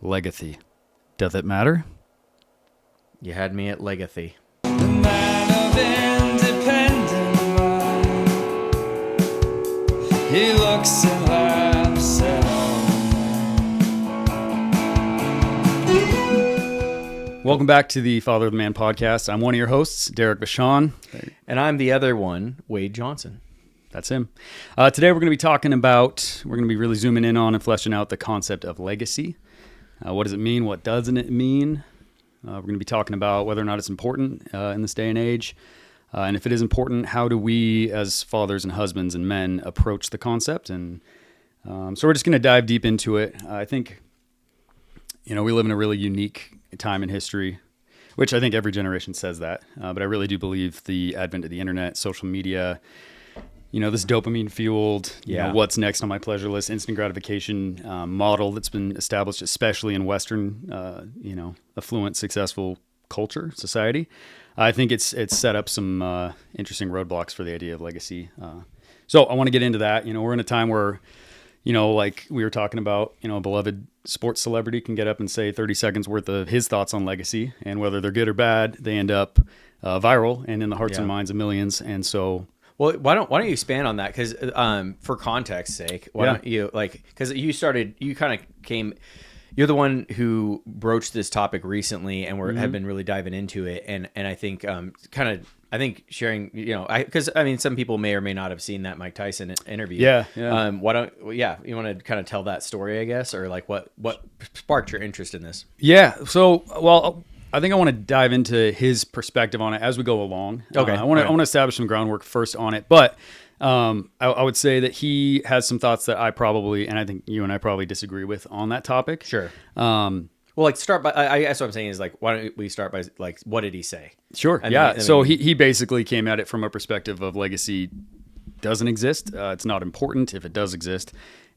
Legathy. Doth it matter? You had me at Legathy. The man of independent mind. He looks and laughs at all. Welcome back to the Father of the Man podcast. I'm one of your hosts, Derek Bashan. And I'm the other one, Wade Johnson. That's him. Today we're going to be really zooming in on and fleshing out the concept of legacy. What does it mean? What doesn't it mean? We're going to be talking about whether or not it's important in this day and age. And if it is important, how do we as fathers and husbands and men approach the concept? And so we're just going to dive deep into it. I think, we live in a really unique time in history, which I think every generation says that. But I really do believe the advent of the internet, social media, this dopamine fueled, what's next on my pleasure list, instant gratification model that's been established, especially in Western, affluent, successful culture, society. I think it's set up some interesting roadblocks for the idea of legacy. So I want to get into that. We're in a time where, like we were talking about, a beloved sports celebrity can get up and say 30 seconds worth of his thoughts on legacy, and whether they're good or bad, they end up viral and in the hearts and minds of millions. And so, well, why don't you expand on that? Because for context's sake, don't you because you're the one who broached this topic recently, and have been really diving into it, and I think I think sharing, because some people may or may not have seen that Mike Tyson interview. Yeah. You want to kind of tell that story, I guess, or like what sparked your interest in this? Yeah. So, well, I think I want to dive into his perspective on it as we go along. Okay. I want to establish some groundwork first on it, but I would say that he has some thoughts that I probably, and I think you and I probably disagree with on that topic. Sure. Well, start by, I guess what I'm saying is why don't we start by what did he say? Sure. He basically came at it from a perspective of legacy doesn't exist. It's not important if it does exist.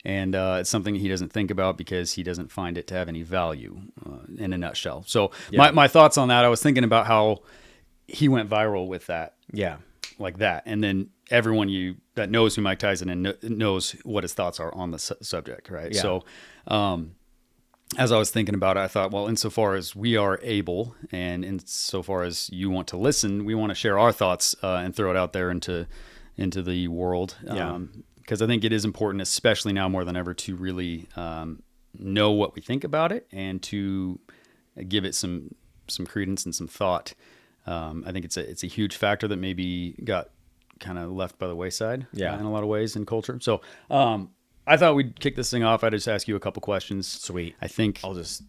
And it's something he doesn't think about because he doesn't find it to have any value in a nutshell. So my thoughts on that, I was thinking about how he went viral with that. Yeah. Like that. And then everyone that knows who Mike Tyson and knows what his thoughts are on the subject, right? Yeah. So as I was thinking about it, I thought, well, insofar as we are able and insofar as you want to listen, we want to share our thoughts and throw it out there into the world. Because I think it is important, especially now more than ever, to really know what we think about it and to give it some credence and some thought. I think it's a huge factor that maybe got kind of left by the wayside in a lot of ways in culture. So I thought we'd kick this thing off. I'd just ask you a couple questions. Sweet. I think it's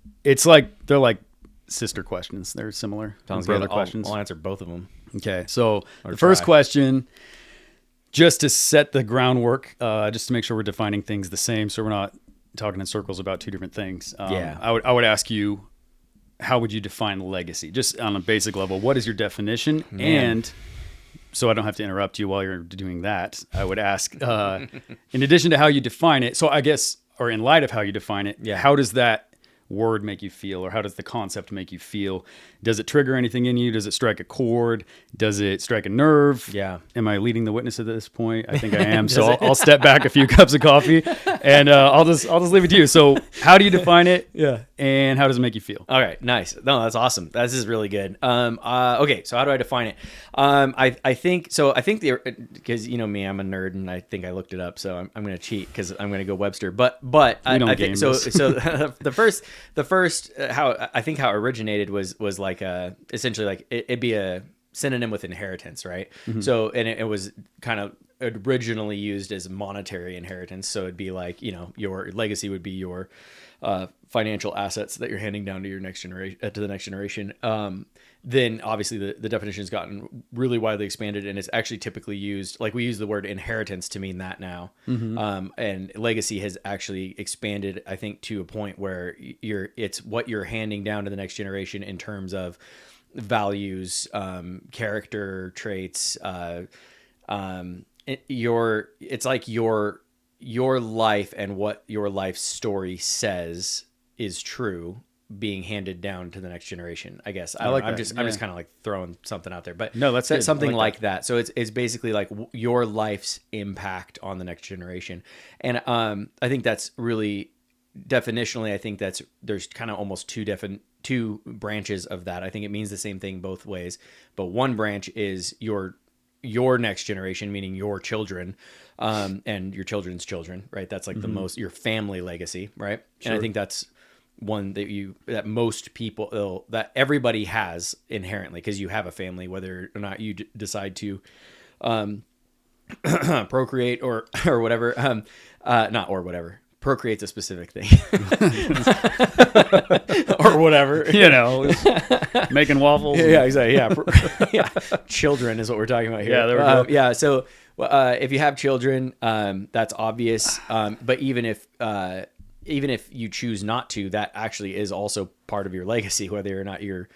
they're like sister questions. They're similar. Sounds brother good. questions. I'll answer both of them. Okay. So the first question, just to set the groundwork, just to make sure we're defining things the same, so we're not talking in circles about two different things. I would ask you, how would you define legacy? Just on a basic level, what is your definition? Man. And so I don't have to interrupt you while you're doing that, I would ask, in addition to how you define it, so I guess, or in light of how you define it, how does that word make you feel, or how does the concept make you feel? Does it trigger anything in you? Does it strike a chord? Does it strike a nerve? Yeah. Am I leading the witness at this point? I think I am. So I'll step back a few cups of coffee, and I'll just leave it to you. So how do you define it? Yeah. And how does it make you feel? All right. Nice. No, that's awesome. This is really good. Okay. So how do I define it? I think because me, I'm a nerd, and I think I looked it up, so I'm going to cheat because I'm going to go Webster. But I think so. So the first how it originated was like essentially like it'd be a synonym with inheritance, right? Mm-hmm. So and it was kind of originally used as monetary inheritance. So it'd be like your legacy would be your financial assets that you're handing down to your next generation to the next generation. Then obviously the definition has gotten really widely expanded, and it's actually typically used, like we use the word inheritance to mean that now. Mm-hmm. And legacy has actually expanded, I think, to a point where it's what you're handing down to the next generation in terms of values, character traits, it's like your life and what your life story says is true being handed down to the next generation, I guess. I'm just kind of like throwing something out there, but no, that's something like that. So it's basically like your life's impact on the next generation. And I think that's really definitionally, I think there's kind of almost two branches of that. I think it means the same thing both ways, but one branch is your next generation, meaning your children, and your children's children, right? That's like the most, your family legacy, right? Sure. And I think that's one that most people, that everybody has inherently, because you have a family, whether or not you decide to procreate or whatever, not or whatever. Procreate's a specific thing, or whatever. Making waffles. Yeah, exactly. Yeah, children is what we're talking about here. Yeah, there we go. Yeah, so if you have children, that's obvious. But even if you choose not to, that actually is also part of your legacy, whether or not you're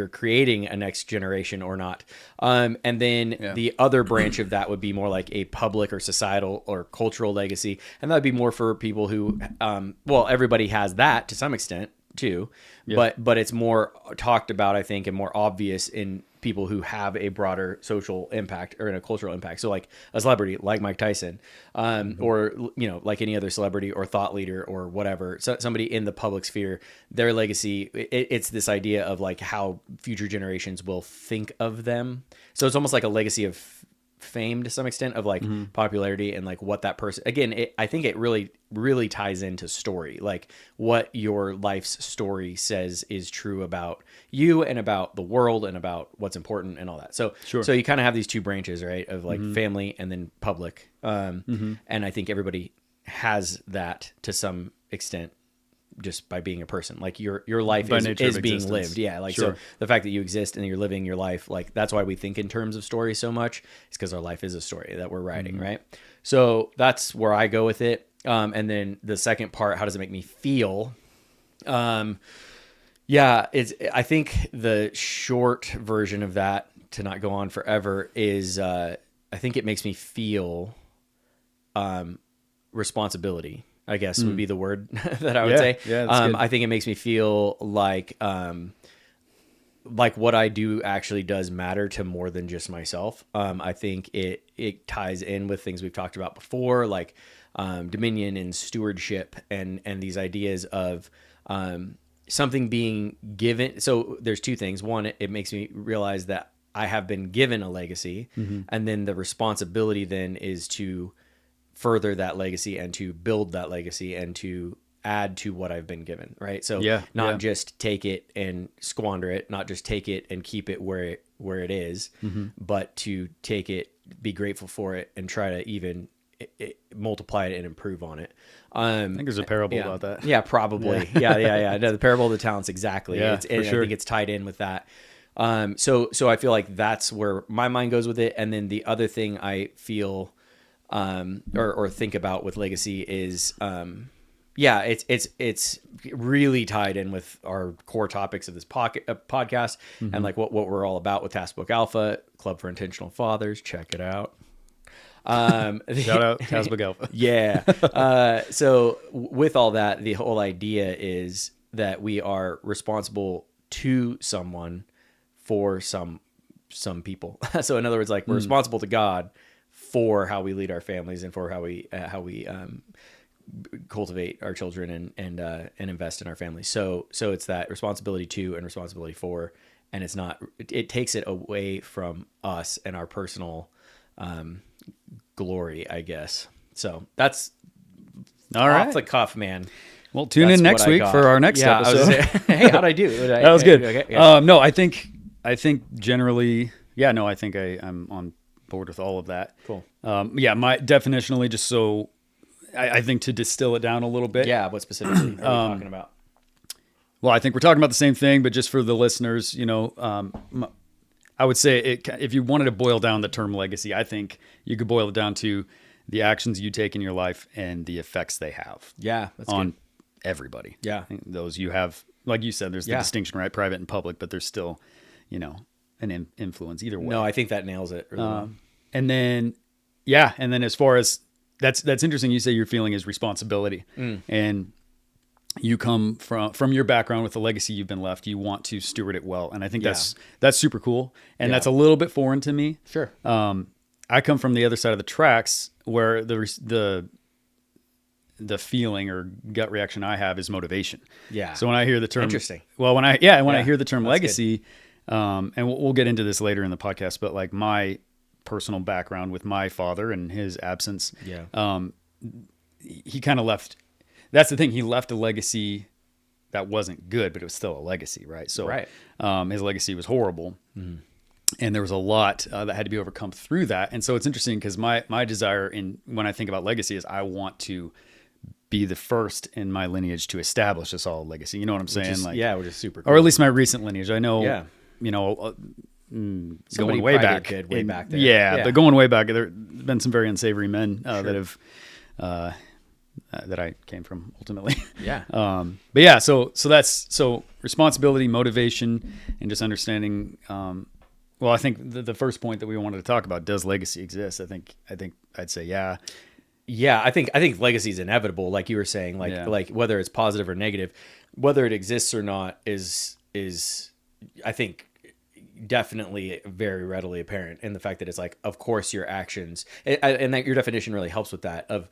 creating a next generation or not. And then the other branch of that would be more like a public or societal or cultural legacy. And that would be more for people who, everybody has that to some extent too, but it's more talked about, I think, and more obvious in people who have a broader social impact or in a cultural impact. So like a celebrity like Mike Tyson, or, like any other celebrity or thought leader or whatever, so somebody in the public sphere, their legacy, it's this idea of like how future generations will think of them. So it's almost like a legacy of fame to some extent, of like popularity, and like what that person, again, I think it really ties into story, like what your life's story says is true about you and about the world and about what's important and all that. So so you kind of have these two branches, right, of like family and then public, and I think everybody has that to some extent, just by being a person. Like your life is being lived. Yeah. Like, so the fact that you exist and you're living your life, like that's why we think in terms of story so much. It's because our life is a story that we're writing. Right. So that's where I go with it. And then the second part, how does it make me feel? I think the short version of that, to not go on forever, is, I think it makes me feel, responsibility, I guess would be the word that I would say. Yeah, that's good. I think it makes me feel like what I do actually does matter to more than just myself. I think it ties in with things we've talked about before, like dominion and stewardship, and these ideas of something being given. So there's two things. One, it makes me realize that I have been given a legacy, and then the responsibility then is to further that legacy and to build that legacy and to add to what I've been given, right? So not just take it and squander it, not just take it and keep it where it is, but to take it, be grateful for it, and try to even multiply it and improve on it. I think there's a parable about that. Yeah, probably. Yeah. No, the parable of the talents, exactly. Yeah, I think it's tied in with that. So I feel like that's where my mind goes with it. And then the other thing I feel or think about with legacy is, it's really tied in with our core topics of this podcast, and like what we're all about with Task Book Alpha, Club for Intentional Fathers. Check it out. Shout out Task Book Alpha. Yeah. So with all that, the whole idea is that we are responsible to someone for some people. So in other words, like we're responsible to God for how we lead our families and for how we cultivate our children and invest in our families. So it's that responsibility to and responsibility for, and it takes it away from us and our personal glory, I guess. So that's all right. Off the cuff, man. Well, tune in next week for our next episode. Hey, how'd I do? That was good. Okay, yeah. No, I think generally, I think I'm on board with all of that. Cool. My definitionally, just so I think to distill it down a little bit. Yeah, what specifically are we talking about? Well, I think we're talking about the same thing, but just for the listeners, I would say if you wanted to boil down the term legacy, I think you could boil it down to the actions you take in your life and the effects they have. Yeah, that's on good. Everybody. Yeah. Those you have, like you said, there's the distinction, right? Private and public, but there's still, an influence either way. No, I think that nails it. Really well. And then as far as that's interesting. You say your feeling is responsibility, and you come from your background with the legacy you've been left. You want to steward it well, and I think that's super cool. And that's a little bit foreign to me. Sure. I come from the other side of the tracks where the the feeling or gut reaction I have is motivation. Yeah. So when I hear the term, Interesting. Well, when I hear the term that's legacy, and we'll get into this later in the podcast, but like my personal background with my father and his absence, he kind of left. That's the thing. He left a legacy that wasn't good, but it was still a legacy, right? So his legacy was horrible. Mm-hmm. And there was a lot that had to be overcome through that. And so it's interesting because my desire when I think about legacy is I want to be the first in my lineage to establish a solid legacy. You know what I'm saying? Which is super cool. Or at least my recent lineage. I know, Somebody going way probably back. did way back there. Yeah, but going way back, there have been some very unsavory men that have that I came from ultimately. Yeah. But yeah, so responsibility, motivation, and just understanding. Well, I think the first point that we wanted to talk about, does legacy exist? I think I'd say yeah. Yeah, I think legacy is inevitable, like you were saying, like whether it's positive or negative, whether it exists or not is I think definitely very readily apparent in the fact that it's like, of course your actions, and that your definition really helps with that, of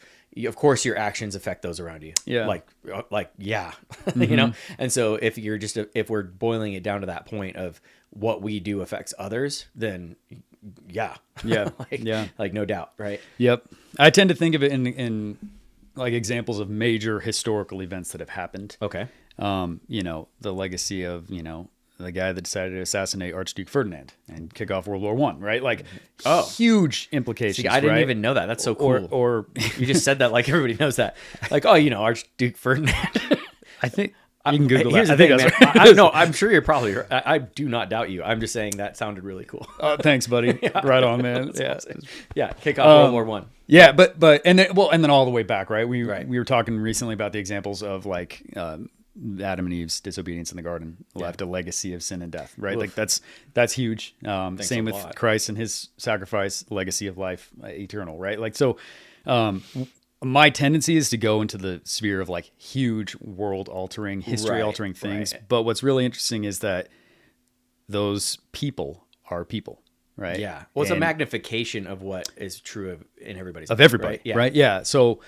course your actions affect those around you. Yeah. Mm-hmm. You know? And so if we're boiling it down to that point of what we do affects others, then yeah. Like no doubt. Right. Yep. I tend to think of it in like examples of major historical events that have happened. Okay. The legacy of, the guy that decided to assassinate Archduke Ferdinand and kick off World War I, right? Like, huge implications. See, I didn't right? even know that. That's so cool. Or you just said that like everybody knows that. Like, Archduke Ferdinand. I think you can Google Here's that. The I thing, think man. No, I'm sure you're probably. I do not doubt you. I'm just saying that sounded really cool. Thanks, buddy. Right on, man. Yeah. Kick off World War I. Yeah, but and then all the way back, right? We were talking recently about the examples of like Adam and Eve's disobedience in the garden left a legacy of sin and death, right? Oof. Like that's huge. Same with lot. Christ and his sacrifice, legacy of life, eternal, right? Like so. My tendency is to go into the sphere of like huge world-altering, history-altering things. Right. But what's really interesting is that those people are people, right? Yeah. Well, it's a magnification of what is true in everybody's of life, everybody, right? right? Yeah. So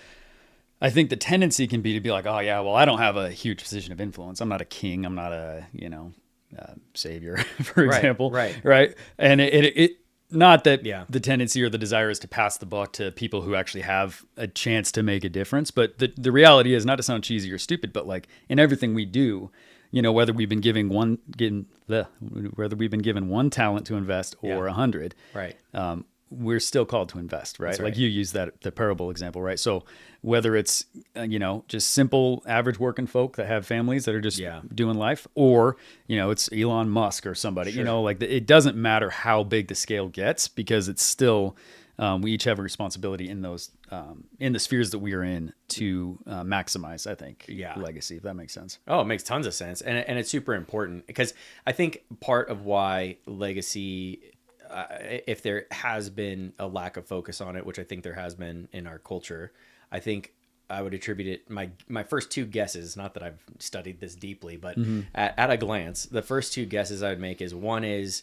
I think the tendency can be to be like, oh yeah, well I don't have a huge position of influence. I'm not a king. I'm not a savior, for example, right? And it not that the tendency or the desire is to pass the buck to people who actually have a chance to make a difference. But the reality is, not to sound cheesy or stupid, but like in everything we do, whether we've been given one talent to invest or 100, right? We're still called to invest, right? Like you use the parable example, right? So whether it's, just simple average working folk that have families that are just doing life, or, it's Elon Musk or somebody, it doesn't matter how big the scale gets, because it's still, we each have a responsibility in those, in the spheres that we are in to maximize, I think, legacy, if that makes sense. Oh, it makes tons of sense. And it's super important, because I think part of why legacy, if there has been a lack of focus on it, which I think there has been in our culture, I think I would attribute it, my first two guesses, not that I've studied this deeply, but at a glance, the first two guesses I would make is, one is,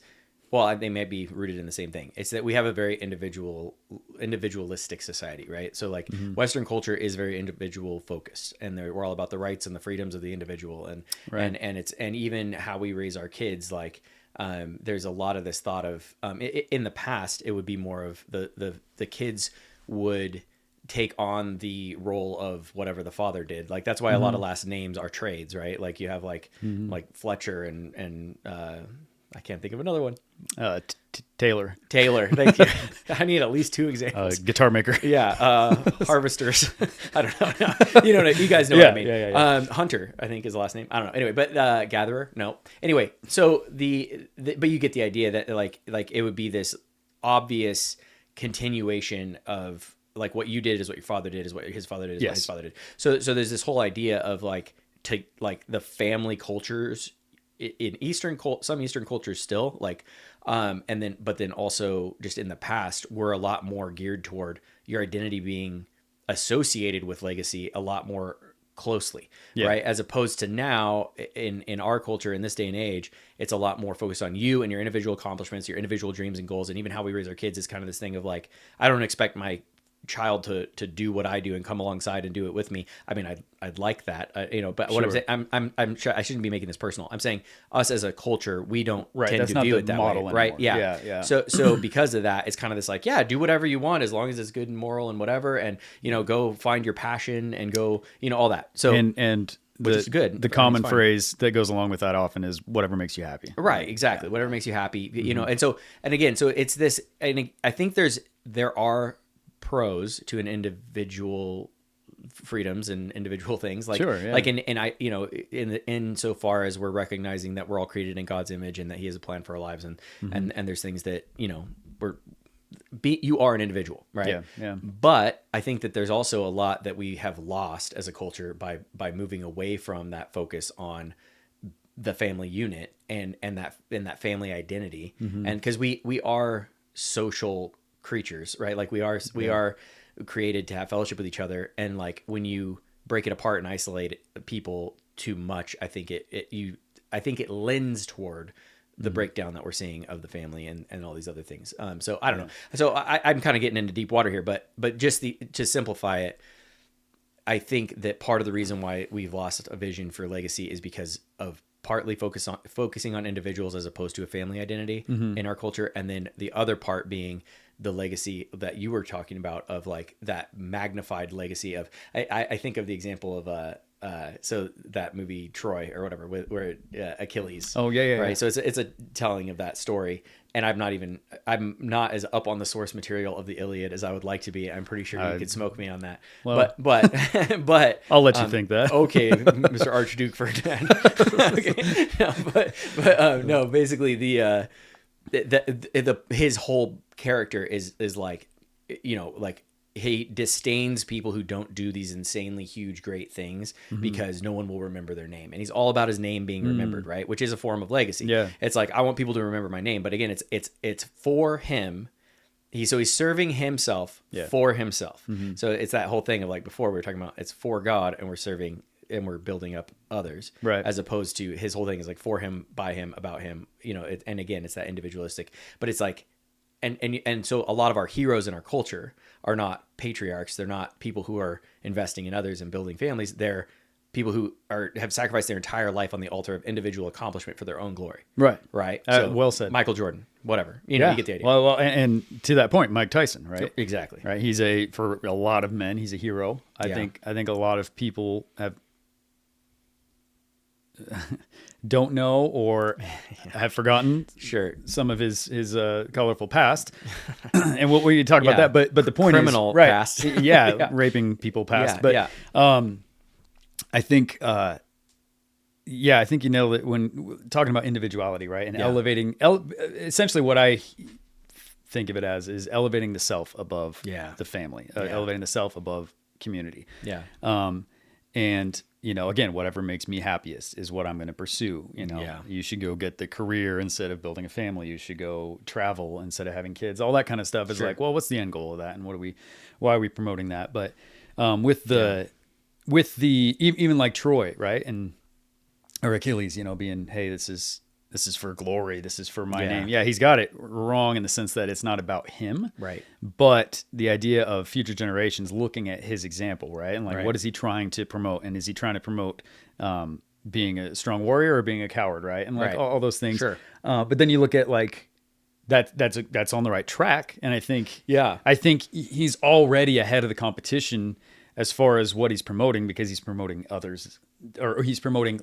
well, they may be rooted in the same thing. It's that we have a very individualistic society, right? So like Western culture is very individual focused, and we're all about the rights and the freedoms of the individual, and even how we raise our kids, like, there's a lot of this thought of, in the past, it would be more of the kids would take on the role of whatever the father did. Like, that's why a lot of last names are trades, right? Like you have like Fletcher and I can't think of another one. Taylor. Thank you. I need at least two examples. Guitar maker. Yeah. Harvesters. I don't know. You guys know what I mean. Yeah. Hunter, I think, is the last name. I don't know. Anyway, but gatherer, no. Anyway, so but you get the idea that like it would be this obvious continuation of like, what you did is what your father did, is what his father did is what his father did. So there's this whole idea of like the family cultures in some Eastern cultures still, like, but then also just in the past, we're a lot more geared toward your identity being associated with legacy a lot more closely, right? As opposed to now in our culture in this day and age, it's a lot more focused on you and your individual accomplishments, your individual dreams and goals. And even how we raise our kids is kind of this thing of like, I don't expect my child to do what I do and come alongside and do it with me. I mean, I'd like that, but what I'm Sure. saying, I'm sure I shouldn't be making this personal. I'm saying us as a culture, we don't Right, tend that's to not view the it that model way, right? anymore. Yeah. Yeah. So because of that, it's kind of this like, yeah, do whatever you want as long as it's good and moral and whatever, and go find your passion and go, all that. So And which is good. The I mean, common it's fine. phrase that goes along with that often is whatever makes you happy. Right, exactly. Whatever makes you happy, and again, so it's this. I think there are pros to an individual freedoms and individual things, like Sure, yeah. like in so far as we're recognizing that we're all created in God's image and that He has a plan for our lives, and there's things that you are an individual, right? Yeah, yeah. But I think that there's also a lot that we have lost as a culture by moving away from that focus on the family unit and that family identity, and because we are social creatures, right? Like we are created to have fellowship with each other, and like when you break it apart and isolate people too much, I think it lends toward the breakdown that we're seeing of the family and all these other things. So I don't know. So I'm kind of getting into deep water here, but just to simplify it, I think that part of the reason why we've lost a vision for legacy is because of partly focusing on individuals as opposed to a family identity in our culture. And then the other part being the legacy that you were talking about of like that magnified legacy of, I think of the example of, so that movie Troy or whatever, where Achilles. Oh yeah. Right. So it's a telling of that story, and I'm not as up on the source material of the Iliad as I would like to be. I'm pretty sure you could smoke me on that. Well, but I'll let you think that. Okay, Mr. Archduke Ferdinand. Okay. No, basically the his whole character is like, like he disdains people who don't do these insanely huge, great things because no one will remember their name. And he's all about his name being remembered, right? Which is a form of legacy. Yeah. It's like, I want people to remember my name. But again, it's for him. He's serving himself for himself. So it's that whole thing of like before we were talking about it's for God and we're serving and we're building up others, Right. As opposed to his whole thing is like for him, by him, about him, and again, it's that individualistic, but it's like, and so a lot of our heroes in our culture are not patriarchs. They're not people who are investing in others and building families. They're people who have sacrificed their entire life on the altar of individual accomplishment for their own glory. Right. Right. Well said. Michael Jordan, whatever, you get the idea. Well, and to that point, Mike Tyson, right? Exactly. Right. He's for a lot of men, he's a hero. I think a lot of people don't know or have forgotten some of his colorful past, and what we talk about that. But the point criminal is, right? Past. Raping people past. Yeah, but I think. I think you nailed it when talking about individuality, right? And elevating, essentially what I think of it as is elevating the self above the family, elevating the self above community. Yeah. And, again, whatever makes me happiest is what I'm going to pursue. You should go get the career instead of building a family. You should go travel instead of having kids. All that kind of stuff is like, well, what's the end goal of that? And why are we promoting that? But with the even like Troy, right? Or Achilles, being, hey, this is for glory. This is for my name. Yeah, he's got it wrong in the sense that it's not about him. Right. But the idea of future generations looking at his example, right? And like, what is he trying to promote? And is he trying to promote being a strong warrior or being a coward, right? And like all those things. Sure. But then you look at like, that's on the right track. And I think he's already ahead of the competition as far as what he's promoting, because he's promoting others, or he's promoting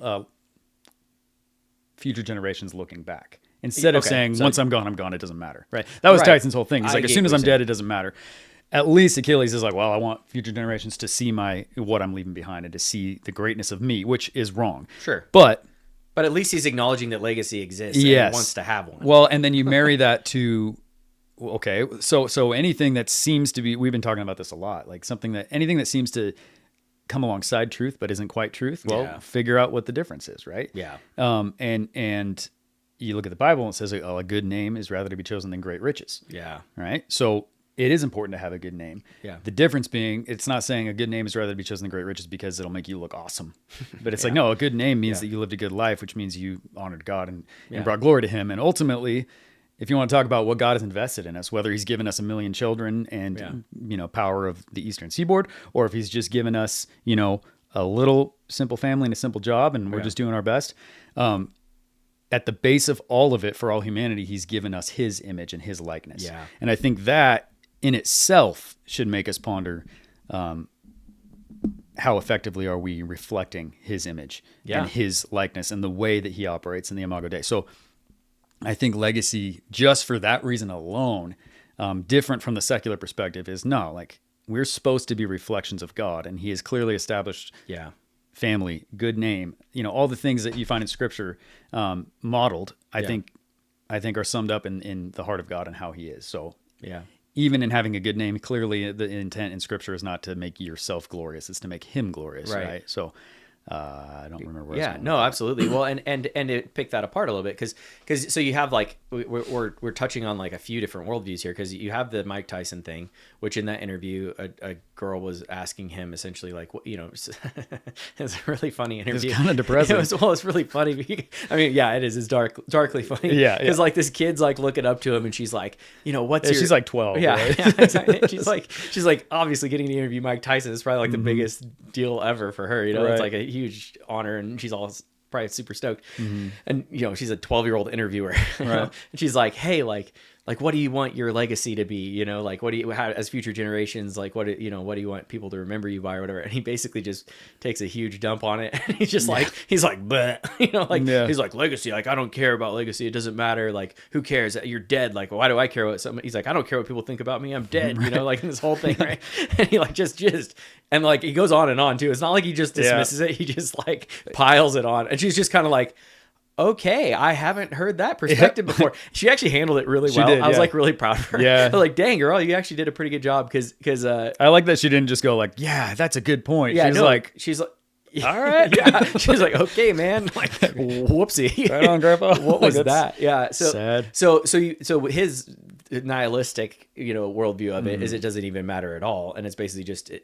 future generations looking back instead of saying once I'm gone, it doesn't matter, right? That was Tyson's whole thing. He's like, as soon as I'm dead, it doesn't matter. At least Achilles is like, well, I want future generations to see what I'm leaving behind and to see the greatness of me, which is wrong. Sure. But at least he's acknowledging that legacy exists and he wants to have one. Well, and then you marry that to, okay, so anything that seems to be, we've been talking about this a lot, like anything that seems to come alongside truth but isn't quite truth, figure out what the difference is, right? Yeah. And you look at the Bible and it says, a good name is rather to be chosen than great riches. Yeah. Right? So it is important to have a good name. Yeah. The difference being, it's not saying a good name is rather to be chosen than great riches because it'll make you look awesome. But it's like, no, a good name means that you lived a good life, which means you honored God and brought glory to him. And ultimately, if you want to talk about what God has invested in us, whether he's given us a million children and, power of the Eastern Seaboard, or if he's just given us, a little simple family and a simple job and we're just doing our best. At the base of all of it, for all humanity, he's given us his image and his likeness. Yeah. And I think that in itself should make us ponder how effectively are we reflecting his image and his likeness and the way that he operates in the Imago Dei. So I think legacy, just for that reason alone, different from the secular perspective, is no, like we're supposed to be reflections of God, and he has clearly established family, good name, all the things that you find in Scripture modeled, I think are summed up in the heart of God and how he is. So even in having a good name, clearly the intent in Scripture is not to make yourself glorious; it's to make him glorious, right? So I don't remember where. Yeah, no, absolutely. Well, and to pick that apart a little bit, because so you have like we're touching on like a few different worldviews here, because you have the Mike Tyson thing, which in that interview a girl was asking him essentially like, it's a really funny interview. It's kind of depressing. It's really funny. I mean, yeah, it is. It's darkly funny. Yeah, because like this kid's like looking up to him, and she's like, what's your? She's like 12. Yeah, right? yeah, exactly. She's like obviously getting to interview Mike Tyson is probably like the biggest deal ever for her. Right. It's like a huge honor, and she's all probably super stoked. And she's a 12-year-old interviewer, Right. and she's like, hey, like what do you want your legacy to be, like what do you, how, as future generations, like what do you want people to remember you by or whatever. And he basically just takes a huge dump on it, and he's just like he's like he's like, legacy, like I don't care about legacy, it doesn't matter, like who cares, you're dead, like why do I care what something, he's like, I don't care what people think about me, I'm dead. Like this whole thing, right? And he like just and like he goes on and on too. It's not like he just dismisses it, he just like piles it on, and she's just kind of like, okay, I haven't heard that perspective before. She actually handled it really well. I was like really proud of her. Yeah. I was like, dang girl, you actually did a pretty good job, because I like that she didn't just go like, yeah, that's a good point. Yeah, she's like, all right. Yeah. She was like, okay, man. Like, whoopsie. Right on, Grandpa. What was that? Yeah. So sad. So his nihilistic, worldview of it is it doesn't even matter at all, and it's basically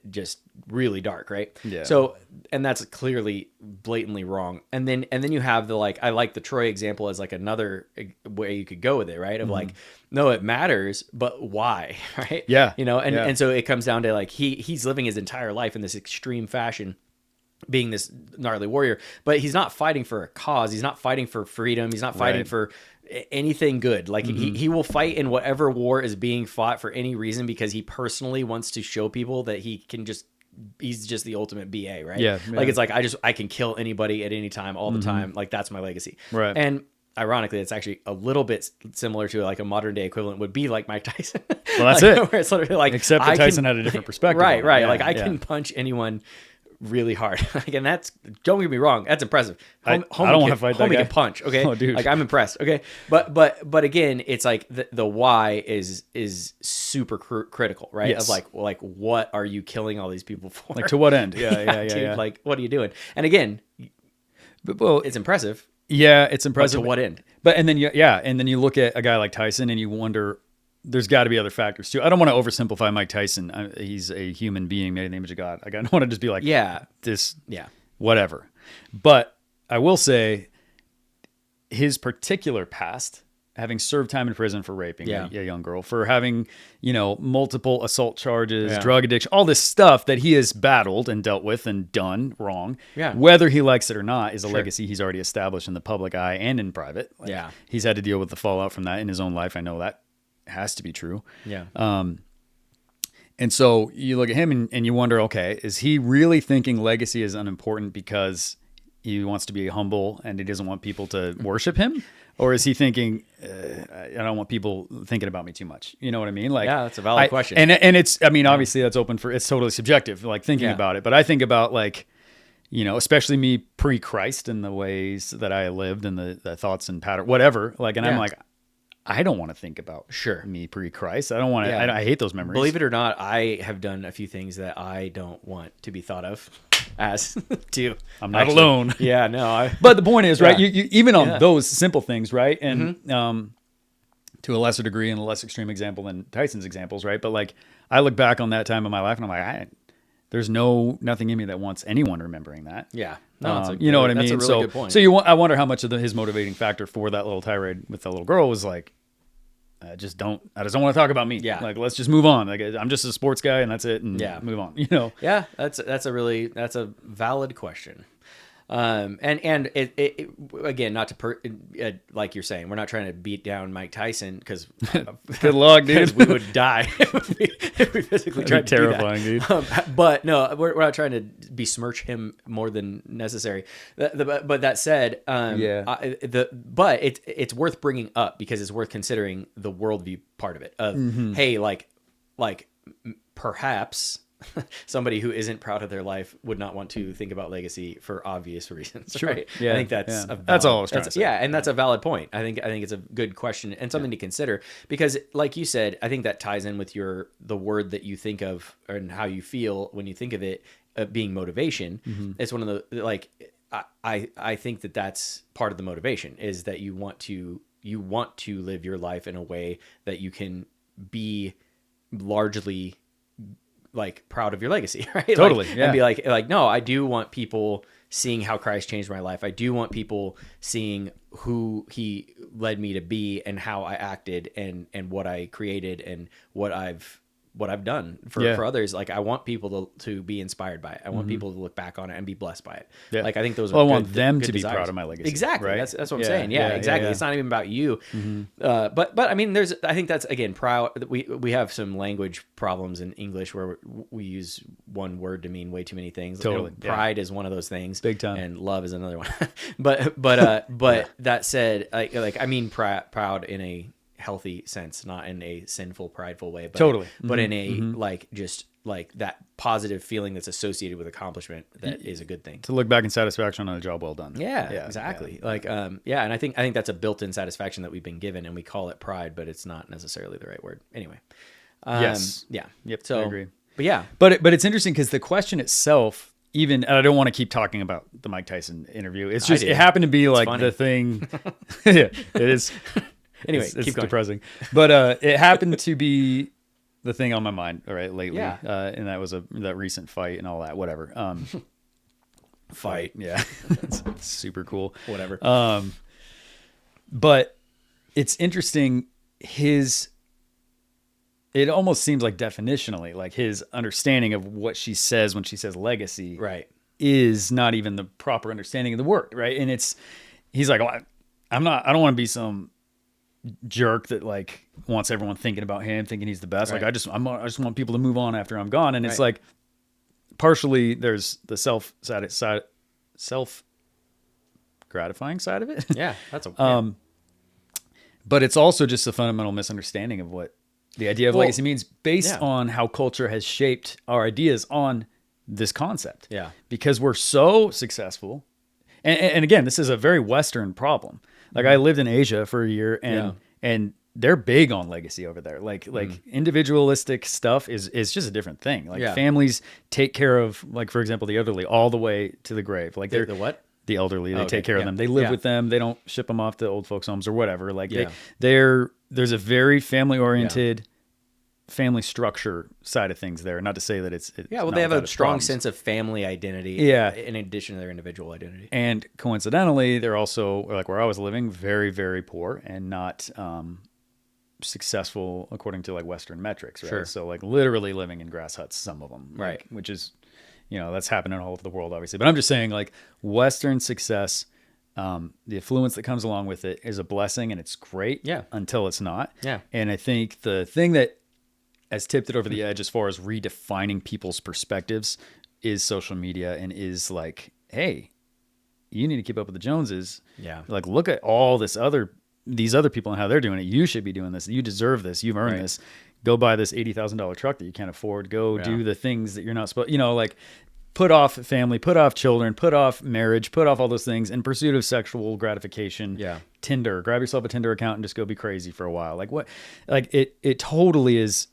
just really dark, right? Yeah. So, and that's clearly blatantly wrong. And then you have the I like the Troy example as like another way you could go with it, right? Of like, no, it matters, but why, right? Yeah. And so it comes down to like he's living his entire life in this extreme fashion, being this gnarly warrior, but he's not fighting for a cause. He's not fighting for freedom. He's not fighting for anything good. Like he will fight in whatever war is being fought for any reason, because he personally wants to show people that he's just the ultimate BA, right? Yeah. Like it's like, I can kill anybody at any time, all the time. Like that's my legacy. Right. And ironically, it's actually a little bit similar to like a modern day equivalent would be like Mike Tyson. Well, that's it. Where it's literally like, except that Tyson had a different perspective. Right. on it. Yeah, Like I can punch anyone really hard. And that's, don't get me wrong, that's impressive. I don't want to fight that guy. Can punch, okay? Oh, dude. Like I'm impressed, okay? But again, it's like the why is super critical, right? Yes. Of like what are you killing all these people for? Like to what end? Yeah. Dude, like what are you doing? And again, Well, it's impressive. Yeah, it's impressive. But to what end? But and then you look at a guy like Tyson and you wonder, there's got to be other factors too. I don't want to oversimplify Mike Tyson. He's a human being made in the image of God. Like, I don't want to just be like, whatever. But I will say his particular past, having served time in prison for raping a young girl, for having, multiple assault charges, drug addiction, all this stuff that he has battled and dealt with and done wrong. Yeah. Whether he likes it or not is a legacy he's already established in the public eye and in private. He's had to deal with the fallout from that in his own life. I know that has to be true. Yeah. And so you look at him and you wonder, okay, is he really thinking legacy is unimportant because he wants to be humble and he doesn't want people to worship him? Or is he thinking, I don't want people thinking about me too much? You know what I mean? Like, yeah, that's a valid question. And it's, obviously that's open for, it's totally subjective, like thinking about it. But I think about like, especially me pre-Christ and the ways that I lived and the thoughts and pattern, whatever. Like, and I'm like, I don't want to think about me pre-Christ. I don't want to, I hate those memories. Believe it or not, I have done a few things that I don't want to be thought of as to. I'm not alone. Yeah, no. But the point is, right, you even on those simple things, right? And to a lesser degree and a less extreme example than Tyson's examples, right? But like, I look back on that time of my life and I'm like, there's nothing in me that wants anyone remembering that. Yeah. No, you know what I mean? That's a really good point. So I wonder how much of his motivating factor for that little tirade with the little girl was like, I just don't want to talk about me. Yeah. Like, let's just move on. Like, I'm just a sports guy and that's it. And Yeah. move on, you know? Yeah, that's a valid question. And it again, not to like you're saying, we're not trying to beat down Mike Tyson because Good luck, dude. we would die if we physically tried to terrifying, do that. dude. But no, we're not trying to besmirch him more than necessary. But that said, but it's worth bringing up because it's worth considering the worldview part of it. Of hey, like perhaps somebody who isn't proud of their life would not want to think about legacy for obvious reasons. Sure. Right? Yeah. I think that's yeah. a valid, that's all I was trying to say. Yeah, and that's a valid point. I think it's a good question and something to consider because, like you said, I think that ties in with the word that you think of and how you feel when you think of it being motivation. It's one of the like I think that's part of the motivation is that you want to live your life in a way that you can be largely like proud of your legacy, right? Totally. Like, yeah. And be like, no, I do want people seeing how Christ changed my life. I do want people seeing who he led me to be and how I acted and what I created and what I've done for others. Like I want people to be inspired by it. I want people to look back on it and be blessed by it. Yeah. Like I think those are I good, want them good to be desires. proud of my legacy. Exactly. Right? That's what I'm saying. Yeah, exactly. Yeah. It's not even about you. But I mean, I think that's again, proud. We have some language problems in English where we use one word to mean way too many things. Totally. Pride is one of those things. Big time. And love is another one. but that said, I mean proud in a healthy sense, not in a sinful, prideful way, but Totally. but in a like just like that positive feeling that's associated with accomplishment that is a good thing. To look back in satisfaction on a job well done. Yeah, exactly. Yeah. Like and I think that's a built-in satisfaction that we've been given, and we call it pride, but it's not necessarily the right word. Anyway. Yes. Yeah. Yep. So I agree. But yeah. But it's interesting because the question itself, even, and I don't want to keep talking about the Mike Tyson interview. It's just, it happened to be like funny. the thing. Yeah, it is. Anyway, it's keep going. depressing. But it happened to be the thing on my mind, all right, lately. Yeah. And that was that recent fight and all that, whatever. Fight. Yeah. It's super cool. Whatever. But it's interesting, it almost seems like definitionally, like his understanding of what she says when she says legacy Right. is not even the proper understanding of the word, right? And he's like, well, I don't want to be some jerk that like wants everyone thinking about him, thinking he's the best. Right. Like I just want people to move on after I'm gone. And it's like, partially there's the self gratifying side of it. Yeah, that's a But it's also just a fundamental misunderstanding of what the idea of legacy means based on how culture has shaped our ideas on this concept. Yeah. Because we're so successful. And again, this is a very Western problem. Like I lived in Asia for a year and they're big on legacy over there. Like individualistic stuff is just a different thing. Like families take care of, like, for example, the elderly all the way to the grave. Like the what? The elderly, they take care of them. They live with them. They don't ship them off to old folks' homes or whatever. Like there's a very family oriented, family structure side of things there. Not to say that it's well, not they have a without its strong problems. sense of family identity. Yeah. In addition to their individual identity. And coincidentally, they're also, like where I was living, very, very poor and not successful according to like Western metrics. Right? Sure. So like literally living in grass huts, some of them. Right. Like, which is, that's happening all over the world, obviously. But I'm just saying, like, Western success, the affluence that comes along with it is a blessing, and it's great. Yeah. Until it's not. Yeah. And I think the thing that has tipped it over the edge as far as redefining people's perspectives is social media, and is like, hey, you need to keep up with the Joneses. Yeah. Like, look at all these other people and how they're doing it. You should be doing this. You deserve this. You've earned this. Go buy this $80,000 truck that you can't afford. Go do the things that you're not supposed, like put off family, put off children, put off marriage, put off all those things in pursuit of sexual gratification. Yeah. Tinder, grab yourself a Tinder account and just go be crazy for a while. Like what, like it totally is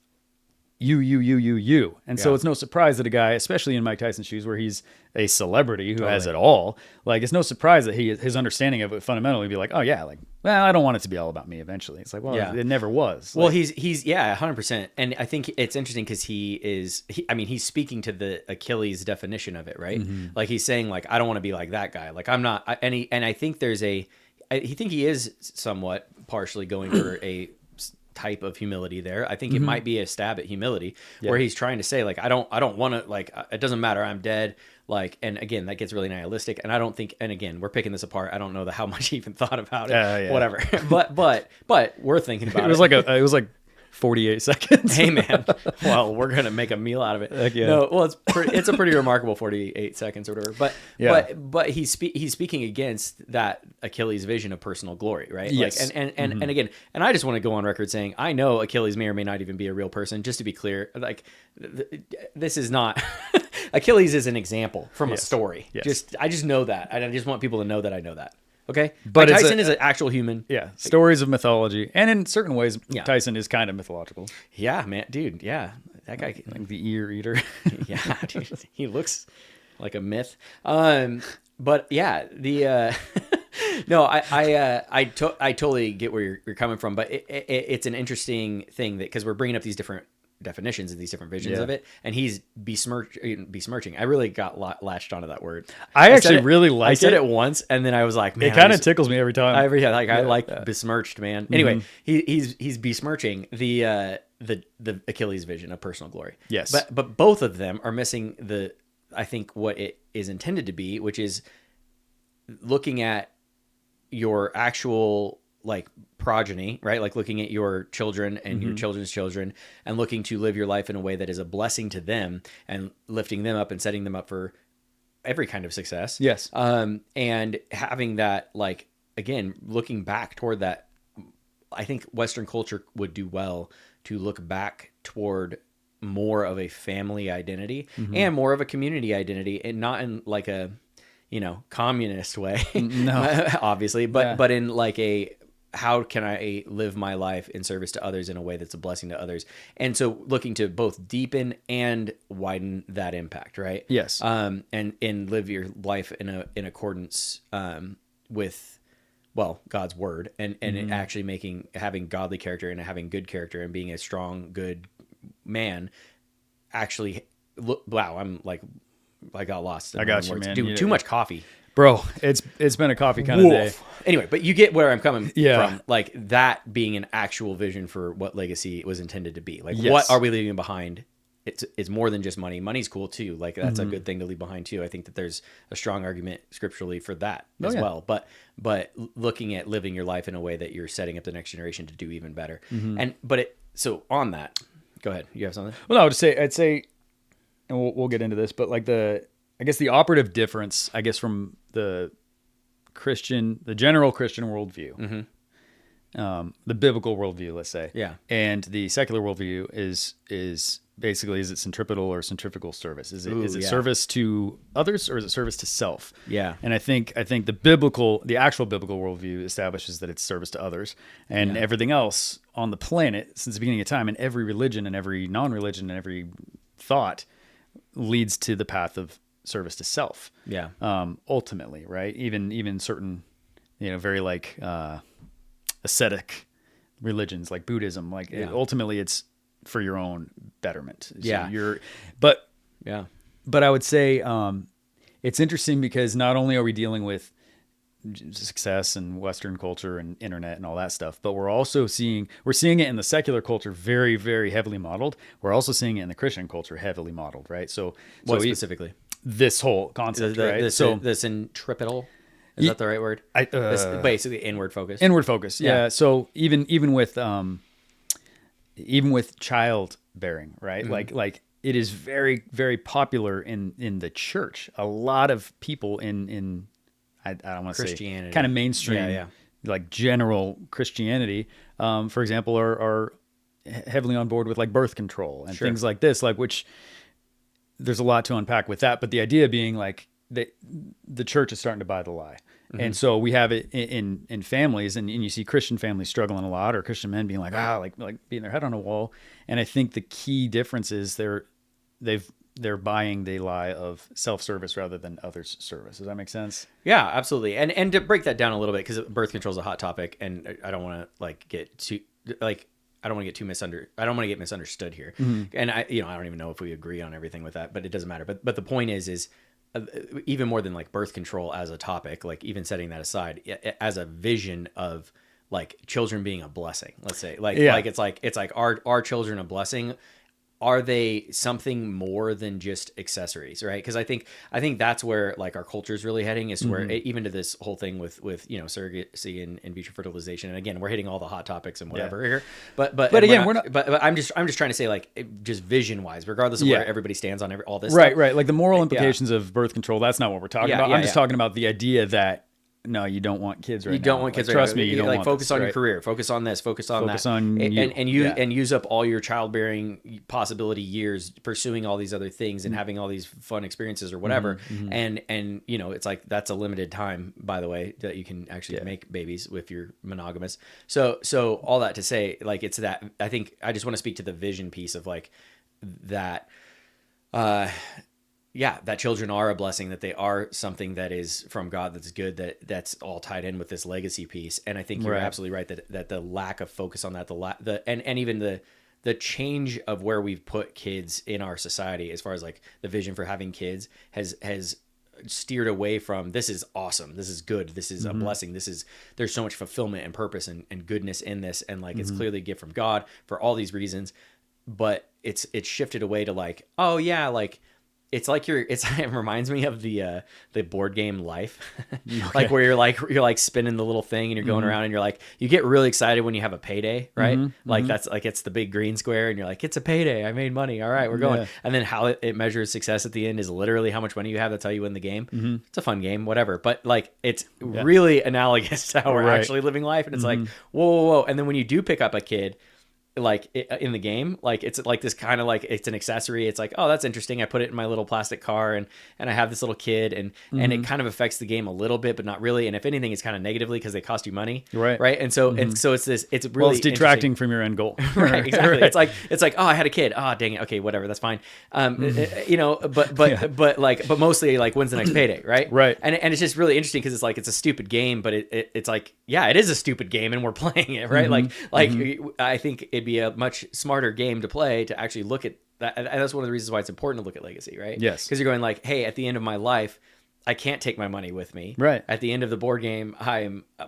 you. And so it's no surprise that a guy, especially in Mike Tyson's shoes, where he's a celebrity who has it all, like it's no surprise that his understanding of it fundamentally would be like, oh yeah, like, well, I don't want it to be all about me eventually. It's like, well, it never was. Well, like, he's 100%. And I think it's interesting because he's speaking to the Achilles definition of it, right? Mm-hmm. Like he's saying like, I don't want to be like that guy. Like I'm not, and I think he is somewhat partially going for a type of humility there. I think it might be a stab at humility Yeah. where he's trying to say like, I don't want to, like, it doesn't matter. I'm dead. Like, and again, that gets really nihilistic. And I don't think, and again, we're picking this apart. I don't know how much he even thought about it, Yeah. whatever. but we're thinking about it. It was like 48 seconds. Hey man, well, we're gonna make a meal out of it. Heck yeah. No, well, it's a pretty remarkable 48 seconds or whatever. But Yeah. but he's speaking against that Achilles vision of personal glory, right? Yes. Like, and again, and I just want to go on record saying I know Achilles may or may not even be a real person. Just to be clear, like this is not Achilles is an example from a story. Yes. I just know that. I just want people to know that I know that. Okay, But Mike it's Tyson is an actual human. Yeah, stories of mythology, and in certain ways, Yeah. Tyson is kind of mythological. Yeah, man, dude. Yeah, that guy. Like the ear eater. Yeah, dude, he looks like a myth. But yeah, the no, I totally get where you're coming from, but it's an interesting thing that because we're bringing up these different definitions and these different visions Yeah. of it, and he's besmirching. I really got latched onto that word. I actually said it- really like I said it. it once, and then I was like, man, It kind of tickles me every time. I like besmirched, man. Anyway, he's besmirching the Achilles vision of personal glory. Yes. But both of them are missing I think what it is intended to be, which is looking at your actual like progeny, right? Like looking at your children and your children's children and looking to live your life in a way that is a blessing to them and lifting them up and setting them up for every kind of success. Yes. And having that, like, again, looking back toward that, I think Western culture would do well to look back toward more of a family identity and more of a community identity, and not in like a, communist way, No. obviously, but Yeah. but in like a, how can I live my life in service to others in a way that's a blessing to others? And so looking to both deepen and widen that impact, right? Yes. And live your life in accordance with, well, God's word, and it actually having godly character and having good character and being a strong, good man. Actually, wow, I got lost. I got you, man. Too much coffee. Bro, it's been a coffee kind of day. Anyway, but you get where I'm coming Yeah. from. Like that being an actual vision for what legacy was intended to be. Like, Yes. what are we leaving behind? It's more than just money. Money's cool too. Like that's a good thing to leave behind too. I think that there's a strong argument scripturally for that as yeah. well. But looking at living your life in a way that you're setting up the next generation to do even better. So on that, go ahead. You have something? Well, no, I'd say, and we'll get into this, but like I guess the operative difference, I guess, from the general Christian worldview, the biblical worldview, let's say, Yeah. and the secular worldview is basically, is it centripetal or centrifugal service? Is it yeah. service to others or is it service to self? Yeah. And I think the actual biblical worldview establishes that it's service to others, and everything else on the planet since the beginning of time, and every religion and every non-religion and every thought leads to the path of service to self. Yeah. Ultimately, right? Even certain, very like ascetic religions like Buddhism, like ultimately it's for your own betterment. So Yeah. But Yeah. I would say it's interesting because not only are we dealing with success and Western culture and internet and all that stuff, but we're seeing it in the secular culture very, very heavily modeled. We're also seeing it in the Christian culture heavily modeled, right? So What specifically? this whole concept, right? The centripetal. Is that the right word? This basically inward focus. Inward focus, yeah. Yeah. So even with childbearing, right? Like it is very, very popular in the church. A lot of people in I don't want to say Christianity. kind of mainstream, Yeah. like general Christianity, for example, are heavily on board with like birth control and things like this, like which there's a lot to unpack with that. But the idea being like the church is starting to buy the lie. And so we have it in families, and you see Christian families struggling a lot, or Christian men being like beating their head on a wall. And I think the key difference is they're buying the lie of self-service rather than others' service. Does that make sense? Yeah, absolutely. And to break that down a little bit, because birth control is a hot topic, and I don't want to get too misunderstood here. And I don't even know if we agree on everything with that, but it doesn't matter. But the point is even more than like birth control as a topic, like even setting that aside, as a vision of like children being a blessing. Let's say like Yeah. like it's like our children a blessing. Are they something more than just accessories, right? Because I think that's where like our culture is really heading, is to where even to this whole thing with surrogacy and in vitro fertilization. And again, we're hitting all the hot topics and whatever here, but again, we're not. But I'm just trying to say, like, just vision wise, regardless of where everybody stands on all this, Right, stuff. right. Like the moral implications of birth control. That's not what we're talking about. I'm just yeah. talking about the idea that no, you don't want kids right now. You don't want kids right trust now. me, you don't like want focus this, on right? your career, focus on this, focus on Focus that, on and you. and use up all your childbearing possibility years pursuing all these other things and having all these fun experiences or whatever. And it's like that's a limited time, by the way, that you can actually make babies if you're monogamous. So all that to say, like, it's that I think I just want to speak to the vision piece of like that. That children are a blessing, that they are something that is from God, that's good, that's all tied in with this legacy piece. And I think you're absolutely right that the lack of focus on that, and even the change of where we've put kids in our society, as far as like the vision for having kids, has steered away from, this is awesome, this is good, this is a blessing, there's so much fulfillment and purpose and goodness in this, and like it's clearly a gift from God for all these reasons. But it's shifted away to like, oh yeah, like it's like it reminds me of the board game Life, like where you're like spinning the little thing and you're going around and you're like, you get really excited when you have a payday, right? Like that's like, it's the big green square and you're like, it's a payday, I made money, all right, we're going. And then how it measures success at the end is literally how much money you have. That's how you win the game. It's a fun game, whatever, but like it's really analogous to how we're actually living life. And it's like, whoa. And then when you do pick up a kid, like in the game, like it's like this kind of like, it's an accessory. It's like, oh, that's interesting, I put it in my little plastic car and I have this little kid, and it kind of affects the game a little bit, but not really. And if anything, it's kind of negatively, because they cost you money, right? And so it's really, well, it's detracting from your end goal. Right, exactly. It's like, oh, I had a kid, oh dang it, okay, whatever, that's fine. But mostly like, when's the next payday, right? And it's just really interesting, because it's like, it's a stupid game, but it's like, yeah, it is a stupid game and we're playing it, right? I think it'd be a much smarter game to play, to actually look at that. And that's one of the reasons why it's important to look at legacy, right? Yes. Because you're going like, hey, at the end of my life, I can't take my money with me. Right. At the end of the board game,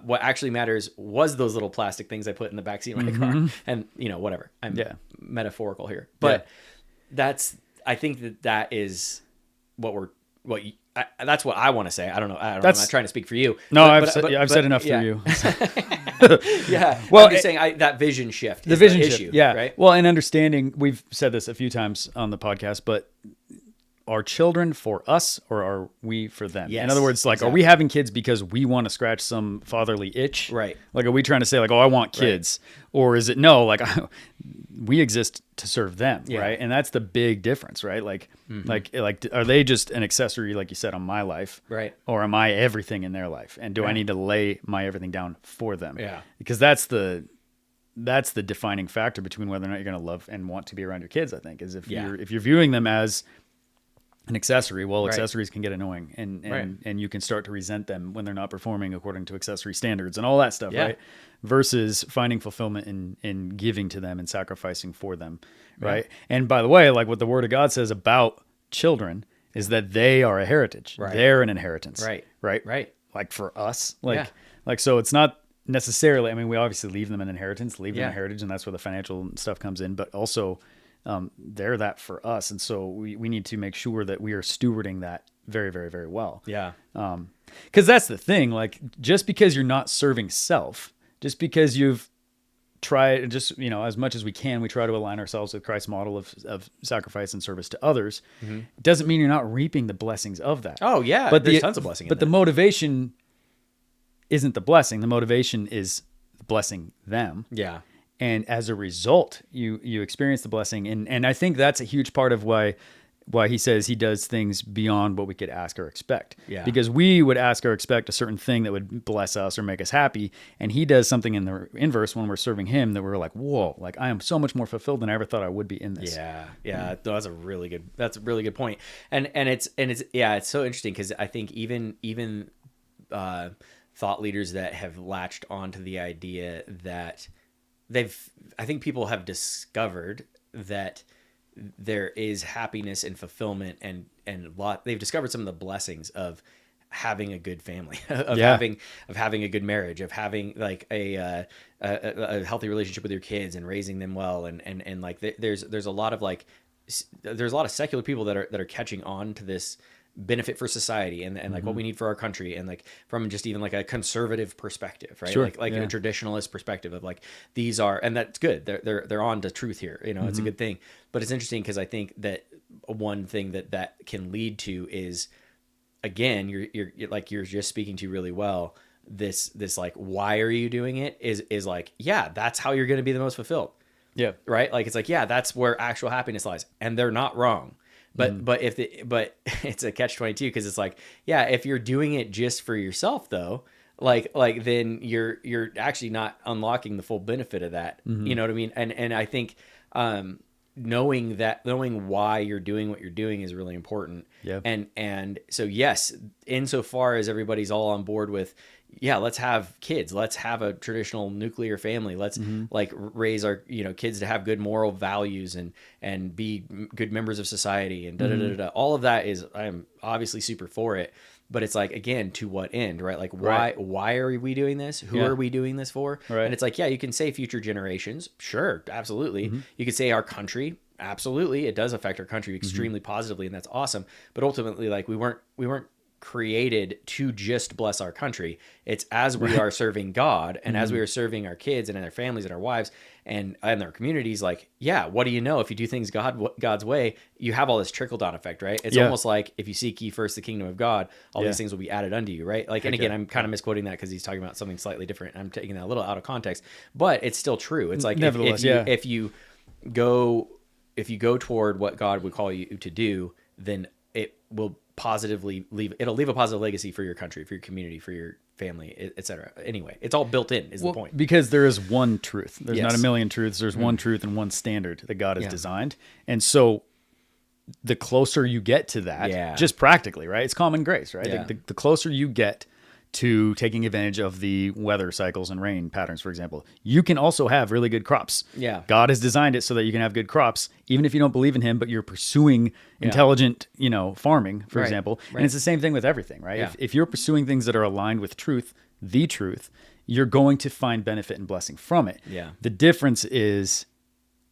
what actually matters was those little plastic things I put in the backseat of my car. And whatever. I'm metaphorical here, but I think that is that's what I want to say. I don't know. I'm not trying to speak for you. No, I've said enough for you. Yeah. Well, I'm just saying that vision shift. The vision shift, issue. Yeah. Right. Well, and understanding, we've said this a few times on the podcast, but are children for us or are we for them? Yes, in other words, like, exactly. Are we having kids because we want to scratch some fatherly itch? Right. Like, are we trying to say like, oh, I want kids, or is it no? Like, we exist to serve them, right? And that's the big difference, right? Like, like, are they just an accessory, like you said, on my life, right? Or am I everything in their life? And do I need to lay my everything down for them? Yeah. Because that's the defining factor between whether or not you're going to love and want to be around your kids. I think is if you're viewing them as an accessory, well, accessories can get annoying, and you can start to resent them when they're not performing according to accessory standards and all that stuff, right? Versus finding fulfillment in giving to them and sacrificing for them, right? And by the way, like what the Word of God says about children is that they are a heritage, they're an inheritance, right? Like for us, like so, it's not necessarily. I mean, we obviously leave them an inheritance, leave them a heritage, and that's where the financial stuff comes in, but also. They're that for us. And so we need to make sure that we are stewarding that very, very, very well. Yeah. Because that's the thing. Like, just because you're not serving self, just because you've tried, just, as much as we can, we try to align ourselves with Christ's model of sacrifice and service to others, doesn't mean you're not reaping the blessings of that. Oh, yeah. But there's tons of blessing in But that. the motivation isn't the blessing. The motivation is blessing them. Yeah. And as a result, you experience the blessing. And I think that's a huge part of why he says he does things beyond what we could ask or expect. Yeah. Because we would ask or expect a certain thing that would bless us or make us happy. And he does something in the inverse when we're serving him that we're like, whoa, like I am so much more fulfilled than I ever thought I would be in this. Yeah. Yeah. No, that's a really good point. And it's so interesting, because I think even thought leaders that have latched onto the idea that I think people have discovered that there is happiness and fulfillment and they've discovered some of the blessings of having a good family, of Yeah. having a good marriage, of having like a healthy relationship with your kids and raising them well, and like there's a lot of like there's a lot of secular people that are catching on to this benefit for society and like what we need for our country, and like from just even like a conservative perspective, right? Sure. Like Yeah. a traditionalist perspective of like these are, and that's good. They're on to truth here. You know, it's a good thing. But it's interesting because I think that one thing that can lead to is, again, you're like you're just speaking to really well. This like, why are you doing it? Is like, yeah, that's how you're going to be the most fulfilled. Yeah. Right. Like, it's like, yeah, that's where actual happiness lies, and they're not wrong. But it's a catch-22 because it's like, yeah, if you're doing it just for yourself though, like then you're actually not unlocking the full benefit of that. You know what I mean? And I think knowing why you're doing what you're doing is really important. Yeah. And so, yes, insofar as everybody's all on board with, yeah, let's have kids, let's have a traditional nuclear family, let's like raise our kids to have good moral values and be good members of society, and all of that is, I am obviously super for it. But it's like, again, to what end, right? Like, why are we doing this? Who are we doing this for? Right. And it's like, yeah, you can say future generations. Sure, absolutely. You could say our country. Absolutely. It does affect our country extremely positively, and that's awesome. But ultimately, like, we weren't created to just bless our country. It's as we are serving God, and as we are serving our kids and their families and our wives and their communities, like, yeah, what do you know? If you do things God's way, you have all this trickle down effect, right? It's almost like, if you seek ye first the kingdom of God, all these things will be added unto you, right? Like, and again, I'm kind of misquoting that because he's talking about something slightly different. I'm taking that a little out of context, but it's still true. It's like, Nevertheless, if you go toward what God would call you to do, then it will leave a positive legacy for your country, for your community, for your family, etc. Anyway, it's all built in, is the point. Because there is one truth. There's Yes. not a million truths. There's one truth and one standard that God has designed. And so the closer you get to that, just practically, right? It's common grace, right? Yeah. The closer you get to taking advantage of the weather cycles and rain patterns, for example, you can also have really good crops. Yeah. God has designed it so that you can have good crops, even if you don't believe in him, but you're pursuing intelligent, farming, for example. And it's the same thing with everything, right? Yeah. If you're pursuing things that are aligned with truth, the truth, you're going to find benefit and blessing from it. Yeah. The difference is,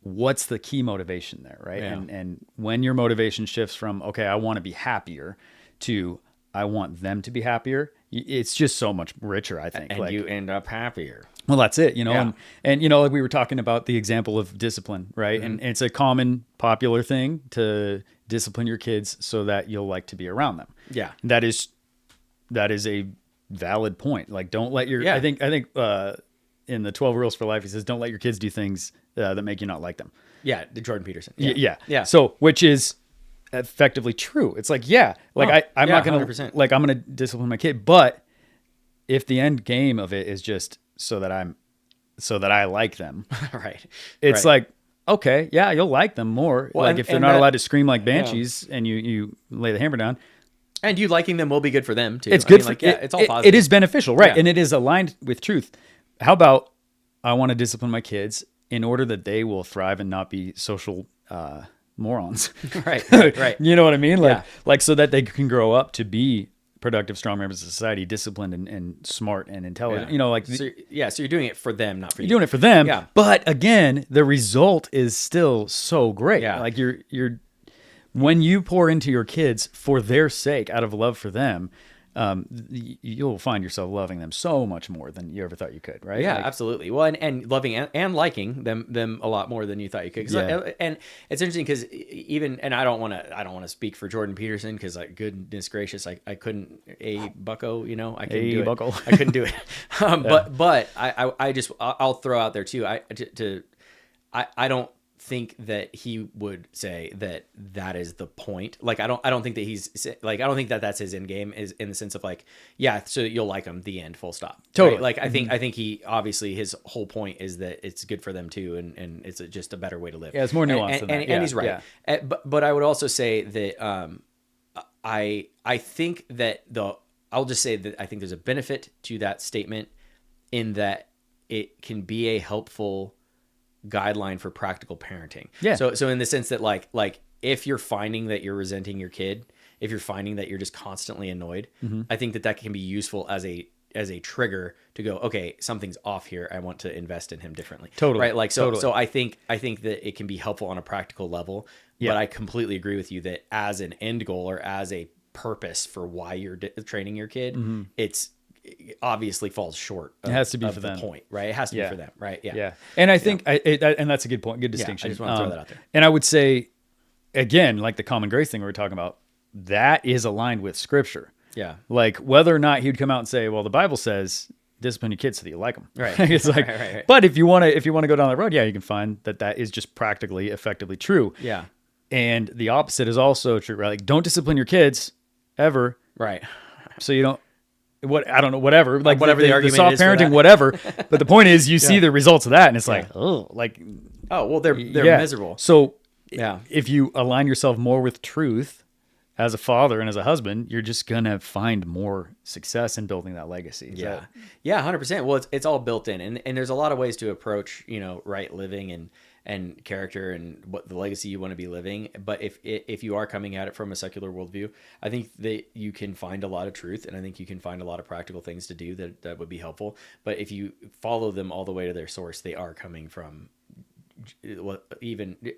what's the key motivation there, right? Yeah. And when your motivation shifts from, okay, I want to be happier, to I want them to be happier, it's just so much richer, I think. And you end up happier. Well, that's it, Yeah. and like we were talking about the example of discipline, right? And it's a common, popular thing to discipline your kids so that you'll like to be around them. Yeah. That is a valid point. Like, don't let your, Yeah. I think in the 12 Rules for Life, he says, don't let your kids do things that make you not like them. Yeah, the Jordan Peterson. Yeah. So, which is effectively true. It's like, I'm not going to, 100%. like, I'm going to discipline my kid, but if the end game of it is just so that I like them, Right. it's like, okay, yeah, you'll like them more. Well, like, and- if they're and not that- allowed to scream like banshees and you lay the hammer down, And you liking them will be good for them too. it's I good mean, for, like, yeah, it's all positive. It is beneficial, right? Yeah. And it is aligned with truth. How about, I want to discipline my kids in order that they will thrive and not be social morons. Right. You know what I mean? Yeah. Like so that they can grow up to be productive, strong members of society, disciplined and smart and intelligent. Yeah. So you're doing it for them, not for you. You're doing it for them. Yeah. But again, the result is still so great. Yeah. Like you're when you pour into your kids for their sake, out of love for them, you'll find yourself loving them so much more than you ever thought you could, right? Yeah, Like, absolutely. Well, and loving and liking them a lot more than you thought you could. And it's interesting because and I don't want to speak for Jordan Peterson because, like, goodness gracious, I couldn't bucko, I couldn't do bucko. it. I couldn't do it. But I'll throw out there too. I don't think that he would say that is the point. Like, I don't think that he's like, I don't think that that's his end game, is in the sense of like, yeah, so you'll like them, the end, full stop. Totally. Right? Like, I think he obviously, his whole point is that it's good for them too, and it's just a better way to live. Yeah, it's more nuanced than that. And he's right. Yeah. But I would also say that I think that I'll just say that I think there's a benefit to that statement, in that it can be a helpful guideline for practical parenting. Yeah. So in the sense that like if you're finding that you're resenting your kid if you're finding that you're just constantly annoyed, Mm-hmm. I think that can be useful as a trigger to go, okay, something's off here. I want to invest in him differently. Totally. Right. Like, so, Totally. so I think that it can be helpful on a practical level, Yeah. but I completely agree with you that as an end goal or as a purpose for why you're training your kid, it obviously falls short. It has to be of for the them. point, right? It has to be for them. Right. Yeah. Yeah. And I think, and that's a good point. Good distinction. I just want to throw that out there. And I would say, again, like the common grace thing we were talking about, that is aligned with Scripture. Yeah. Like whether or not he would come out and say, well, the Bible says discipline your kids so that you like them. Right. It's like, Right. But if you want to go down that road, yeah, you can find that is just practically, effectively true. Yeah. And the opposite is also true, right? Like don't discipline your kids ever. Right. So you don't, whatever, like whatever the argument soft is for parenting, that. whatever. But the point is you see the results of that and it's like, oh, like, Oh, well, they're miserable. So Yeah. if you align yourself more with truth as a father and as a husband, you're just going to find more success in building that legacy. Yeah. Yeah. 100%. Well, it's all built in, and there's a lot of ways to approach, right living and character and what the legacy you want to be living. But if you are coming at it from a secular worldview, I think that you can find a lot of truth, and I think you can find a lot of practical things to do that would be helpful. But if you follow them all the way to their source, they are coming from, well,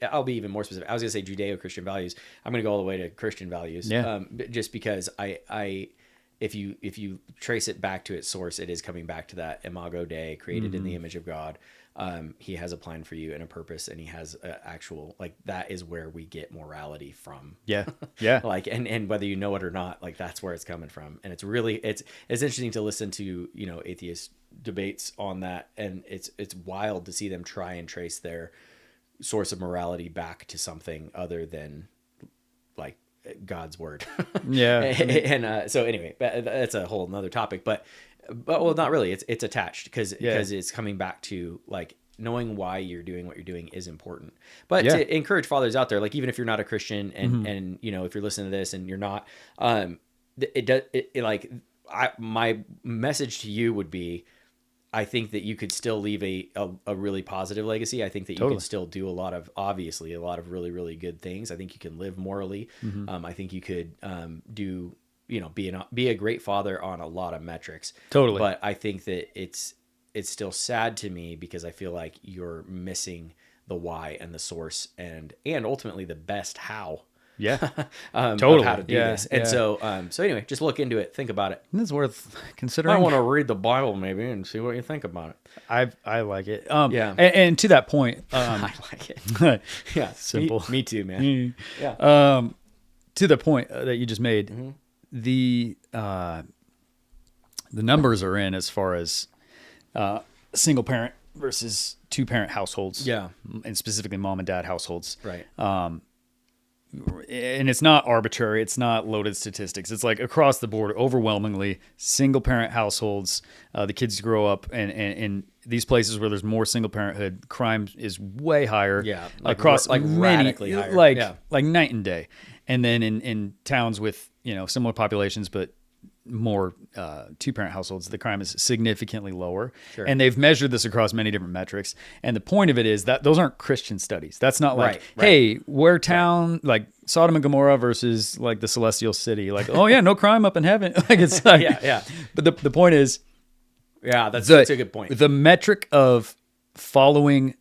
I'll be even more specific. I was gonna say Judeo-Christian values. I'm gonna go all the way to Christian values. Yeah. Just because if you trace it back to its source, it is coming back to that Imago Dei, created in the image of God. He has a plan for you and a purpose, and he has actual, like, that is where we get morality from. Yeah. Yeah. Like, and whether you know it or not, like, that's where it's coming from. And it's really, it's interesting to listen to, atheist debates on that. And it's wild to see them try and trace their source of morality back to something other than like God's word. Yeah. And so anyway, that's a whole nother topic, but well, not really. It's attached because it's coming back to, like, knowing why you're doing what you're doing is important. But to encourage fathers out there, like, even if you're not a Christian and if you're listening to this and you're not, my message to you would be, I think that you could still leave a really positive legacy. I think that you can still do a lot of really, really good things. I think you can live morally. I think you could do, be a great father on a lot of metrics. Totally. But I think that it's still sad to me because I feel like you're missing the why and the source and ultimately the best how. Yeah. Totally. Of how to do this. And so anyway, just look into it. Think about it. This is worth considering. I want to read the Bible maybe and see what you think about it. I like it. Yeah. And to that point, I like it. Yeah. Simple. Me too, man. Yeah. To the point that you just made, the numbers are in as far as single parent versus two parent households. Yeah. And specifically mom and dad households. Right. And it's not arbitrary. It's not loaded statistics. It's like across the board, overwhelmingly single parent households. The kids grow up and in these places where there's more single parenthood, crime is way higher. Yeah, across like many, radically higher. like night and day. And then in towns with similar populations but more two parent households, the crime is significantly lower. Sure. And they've measured this across many different metrics. And the point of it is that those aren't Christian studies. That's not like, hey, where town, like Sodom and Gomorrah versus like the celestial city. Like, oh yeah, no crime up in heaven. Like it's like, yeah. But the point is, that's a good point. The metric of following,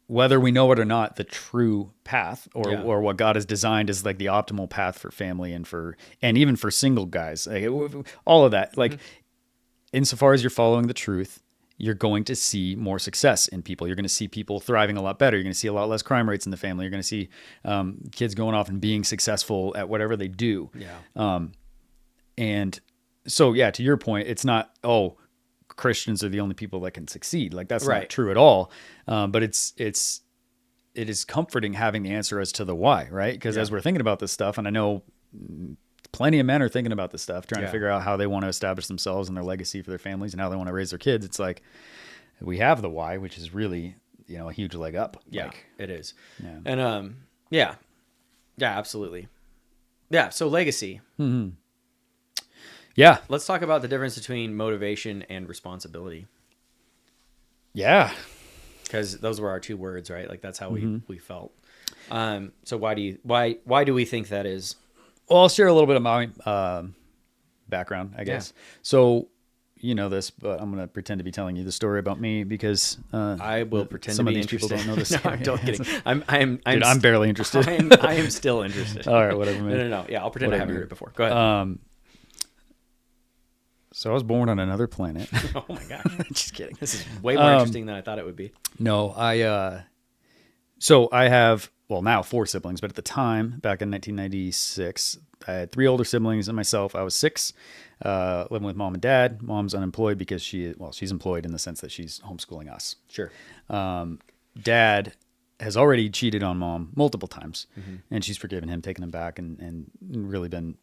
whether we know it or not, the true path or what God has designed as like the optimal path for family and even for single guys, like, all of that. Like insofar as you're following the truth, you're going to see more success in people. You're going to see people thriving a lot better. You're going to see a lot less crime rates in the family. You're going to see kids going off and being successful at whatever they do. Yeah. And so, yeah, to your point, it's not, Christians are the only people that can succeed. Like that's not true at all. But it is comforting having the answer as to the why, right? Because as we're thinking about this stuff, and I know plenty of men are thinking about this stuff, trying to figure out how they want to establish themselves and their legacy for their families and how they want to raise their kids. It's like we have the why, which is really, a huge leg up. Yeah, like, it is. Yeah. And yeah, absolutely. Yeah. So legacy. Mm-hmm. Yeah. Let's talk about the difference between motivation and responsibility. Yeah. Because those were our two words, right? Like that's how we felt. So why do we think that is? Well, I'll share a little bit of my background, I guess. So, you know this, but I'm going to pretend to be telling you the story about me because I will pretend some to of be these people interested. don't know this No, story. I'm totally kidding. Dude, I'm barely interested. I am still interested. All right, whatever, man. No. Yeah, I'll pretend I Whatever. haven't heard it before. Go ahead. So I was born on another planet. Oh my gosh. Just kidding. This is way more interesting than I thought it would be. No, so I have, well, now 4 siblings, but at the time, back in 1996, I had 3 older siblings and myself. I was 6, living with mom and dad. Mom's unemployed because she's employed in the sense that she's homeschooling us. Sure. Dad has already cheated on mom multiple times, and she's forgiven him, taken him back, and really been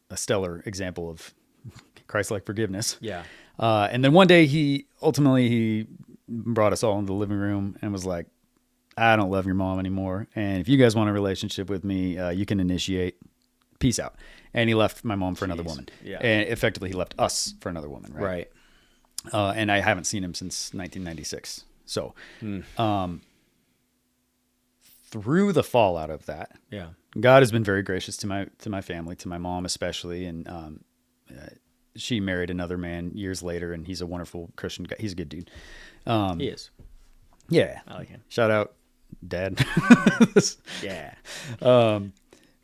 a stellar example of Christ-like forgiveness. Yeah. And then one day he brought us all into the living room and was like, I don't love your mom anymore. And if you guys want a relationship with me, you can initiate. Peace out. And he left my mom for another woman. Yeah. And effectively he left us for another woman. Right. And I haven't seen him since 1996. So, through the fallout of that, Yeah. God has been very gracious to my family, to my mom especially. And, she married another man years later, and he's a wonderful Christian guy. He's a good dude. He is. Yeah. I like him. Shout out, Dad. Yeah.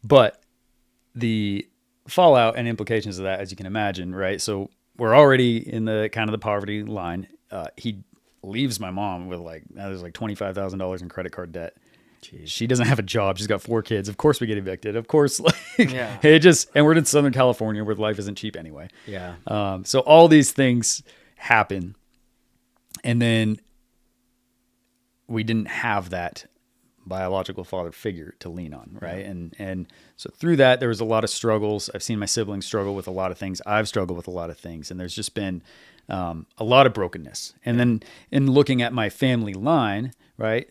But the fallout and implications of that, as you can imagine, right? So we're already in the kind of the poverty line. He leaves my mom with there's like $25,000 in credit card debt. Jeez. She doesn't have a job. She's got 4 kids. Of course we get evicted. Of course, Yeah. and we're in Southern California where life isn't cheap anyway. Yeah. So all these things happen. And then we didn't have that biological father figure to lean on. Right. Yeah. And so through that, there was a lot of struggles. I've seen my siblings struggle with a lot of things. I've struggled with a lot of things, and there's just been a lot of brokenness. And then in looking at my family line, right.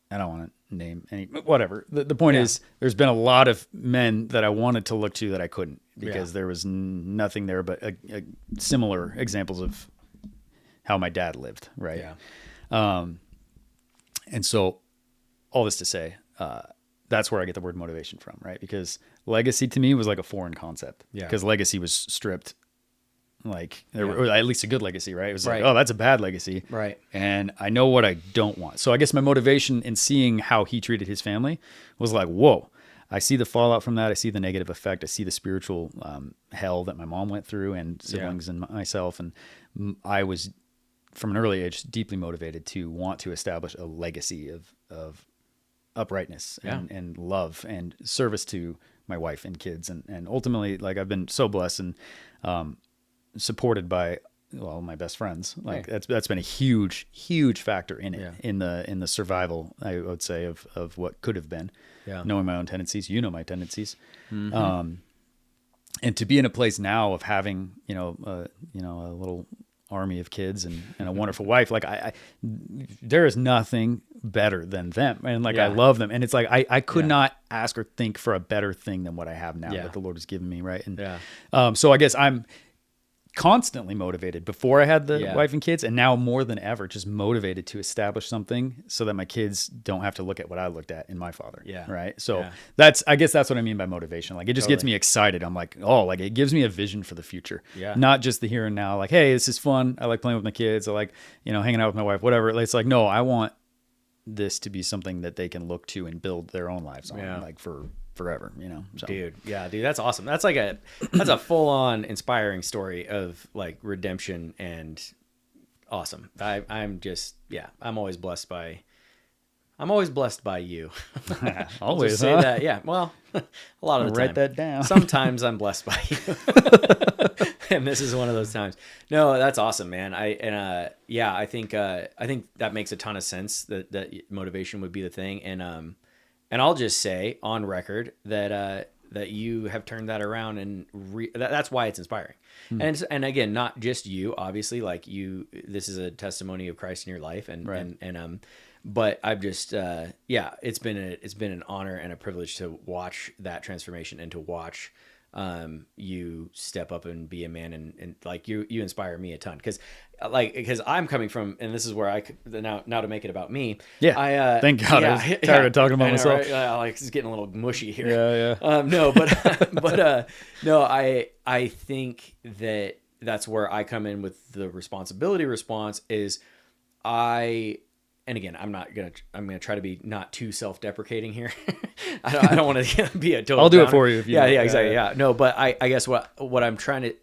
I don't want to name any, whatever. The point is there's been a lot of men that I wanted to look to that I couldn't because there was nothing there but similar examples of how my dad lived. Right. Yeah. And so all this to say, that's where I get the word motivation from, right? Because legacy to me was like a foreign concept. Yeah. Because legacy was stripped. Or at least a good legacy, right? It was Right. like, oh, that's a bad legacy. Right. And I know what I don't want. So I guess my motivation in seeing how he treated his family was like, whoa, I see the fallout from that. I see the negative effect. I see the spiritual hell that my mom went through and siblings and myself. And I was, from an early age, deeply motivated to want to establish a legacy of uprightness and love and service to my wife and kids. And ultimately, I've been so blessed and supported by my best friends. That's been a huge factor in it, in the survival, I would say, of what could have been. Knowing my own tendencies, my tendencies. And to be in a place now of having a little army of kids and a wonderful wife, there is nothing better than them, and I love them, and it's I could not ask or think for a better thing than what I have now that the Lord has given me, right? And so I guess I'm constantly motivated. Before I had the wife and kids, and now more than ever, just motivated to establish something so that my kids don't have to look at what I looked at in my father. Right. So I guess that's what I mean by motivation. It just gets me excited. I'm like, it gives me a vision for the future. Not just the here and now. Hey, this is fun. I like playing with my kids. I like, hanging out with my wife, whatever. It's like, no, I want this to be something that they can look to and build their own lives on, for forever, so. Dude, that's awesome. That's that's a full-on inspiring story of redemption and awesome. I'm always blessed by you. Always, just say that. Yeah, well, a lot of the time. Write that down. Sometimes I'm blessed by you, and this is one of those times. No, that's awesome, man. I think that makes a ton of sense. That motivation would be the thing, and I'll just say on record that you have turned that around, and that's why it's inspiring. And again, not just you, obviously. This is a testimony of Christ in your life, but I've just it's been an honor and a privilege to watch that transformation and to watch you step up and be a man, and like you inspire me a ton because I'm coming from, and this is where I could now to make it about me. Yeah. Thank God. I was tired of talking about myself. Right? Like it's getting a little mushy here. Yeah. No, but no, I think that's where I come in with the responsibility response is and again, I'm gonna try to be not too self-deprecating here. I don't want to be a total. I'll do downer. it for you. If you Yeah, exactly. Yeah, no, but I guess what I'm trying to.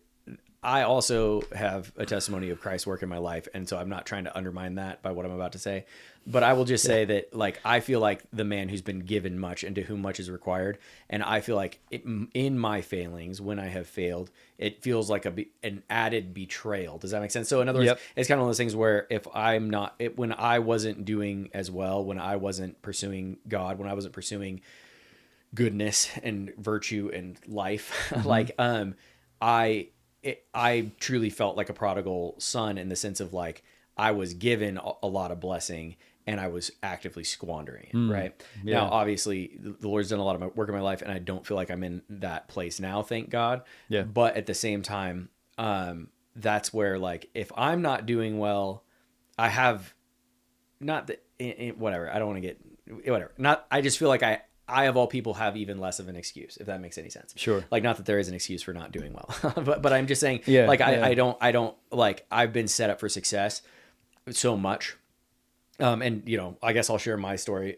I also have a testimony of Christ's work in my life, and so I'm not trying to undermine that by what I'm about to say. But I will just say that, like, I feel like the man who's been given much and to whom much is required, and I feel like in my failings, when I have failed, it feels like an added betrayal. Does that make sense? So in other words, it's kind of one of those things where if I'm not, when I wasn't doing as well, when I wasn't pursuing God, when I wasn't pursuing goodness and virtue and life, like, I truly felt like a prodigal son in the sense of like I was given a lot of blessing and I was actively squandering it, right? Yeah. Now, obviously, the Lord's done a lot of work in my life, and I don't feel like I'm in that place now, thank God. Yeah. But at the same time, that's where, like, if I'm not doing well, I have not that whatever. I don't want to get whatever. Not. I just feel like I of all people have even less of an excuse, if that makes any sense. Sure. Like, not that there is an excuse for not doing well, but I'm just saying, Yeah, like, yeah. I don't like, I've been set up for success so much. And you know, I guess I'll share my story,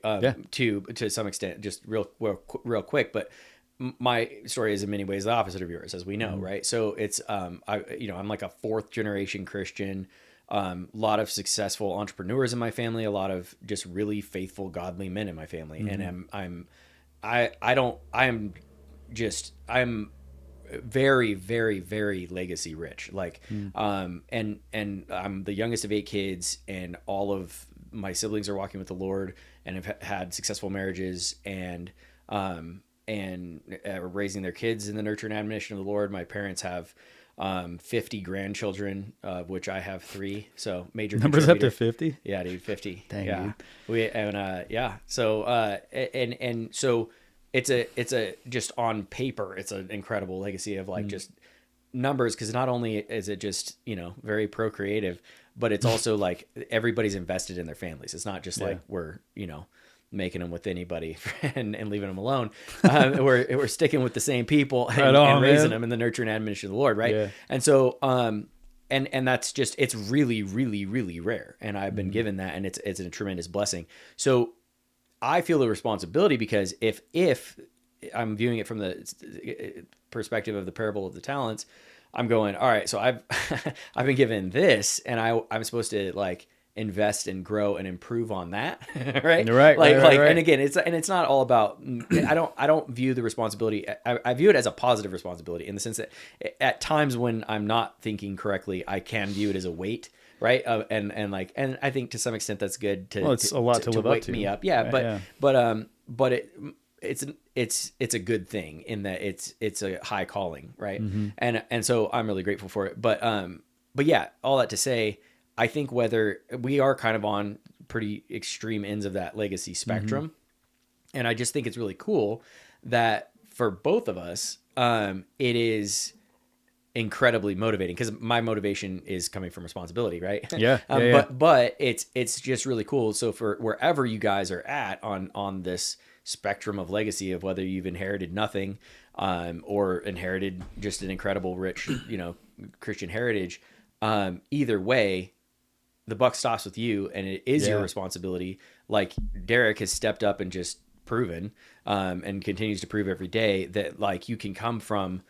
too, to some extent, just real quick, but my story is in many ways the opposite of yours, as we know, right? So it's, I'm like a 4th generation Christian, lot of successful entrepreneurs in my family, a lot of just really faithful, godly men in my family. And I'm very, very, very legacy rich. Like, and I'm the youngest of 8 kids, and all of my siblings are walking with the Lord and have had successful marriages and raising their kids in the nurture and admonition of the Lord. My parents have 50 grandchildren, of which I have 3. So major Numbers up to contributor. 50. Yeah, dude, 50. Dang, yeah. dude. So and so it's a just on paper, it's an incredible legacy of like just numbers, because not only is it just, very procreative, but it's also like everybody's invested in their families. It's not just like we're, making them with anybody and leaving them alone. We're sticking with the same people and raising them in the nurture and admonition of the Lord, right? Yeah. And so and that's just, it's really, really, really rare, and I've been given that, and it's a tremendous blessing. So I feel the responsibility, because if I'm viewing it from the perspective of the parable of the talents, I'm going, all right, so I've I've been given this, and I'm supposed to like invest and grow and improve on that, right? Right. And again, it's not all about. I don't view the responsibility. I view it as a positive responsibility, in the sense that at times when I'm not thinking correctly, I can view it as a weight, right? And I think to some extent that's good to. Well, it's a lot to live wake up to. me up, yeah. But it's a good thing in that it's a high calling, right? And so I'm really grateful for it. But yeah, all that to say, I think whether we are kind of on pretty extreme ends of that legacy spectrum, and I just think it's really cool that for both of us, it is incredibly motivating, because my motivation is coming from responsibility, right? Yeah. But it's just really cool. So for wherever you guys are at on this spectrum of legacy, of whether you've inherited nothing, or inherited just an incredible rich, Christian heritage, either way, the buck stops with you, and it is your responsibility. Like Derek has stepped up and just proven, and continues to prove every day, that like you can come from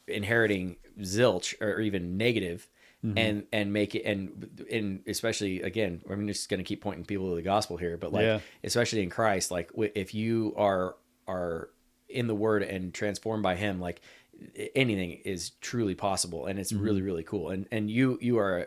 inheriting zilch or even negative, and make it, and especially, again, I'm just going to keep pointing people to the gospel here, but like especially in Christ, like if you are in the Word and transformed by Him, like anything is truly possible, and it's really, really cool. And you are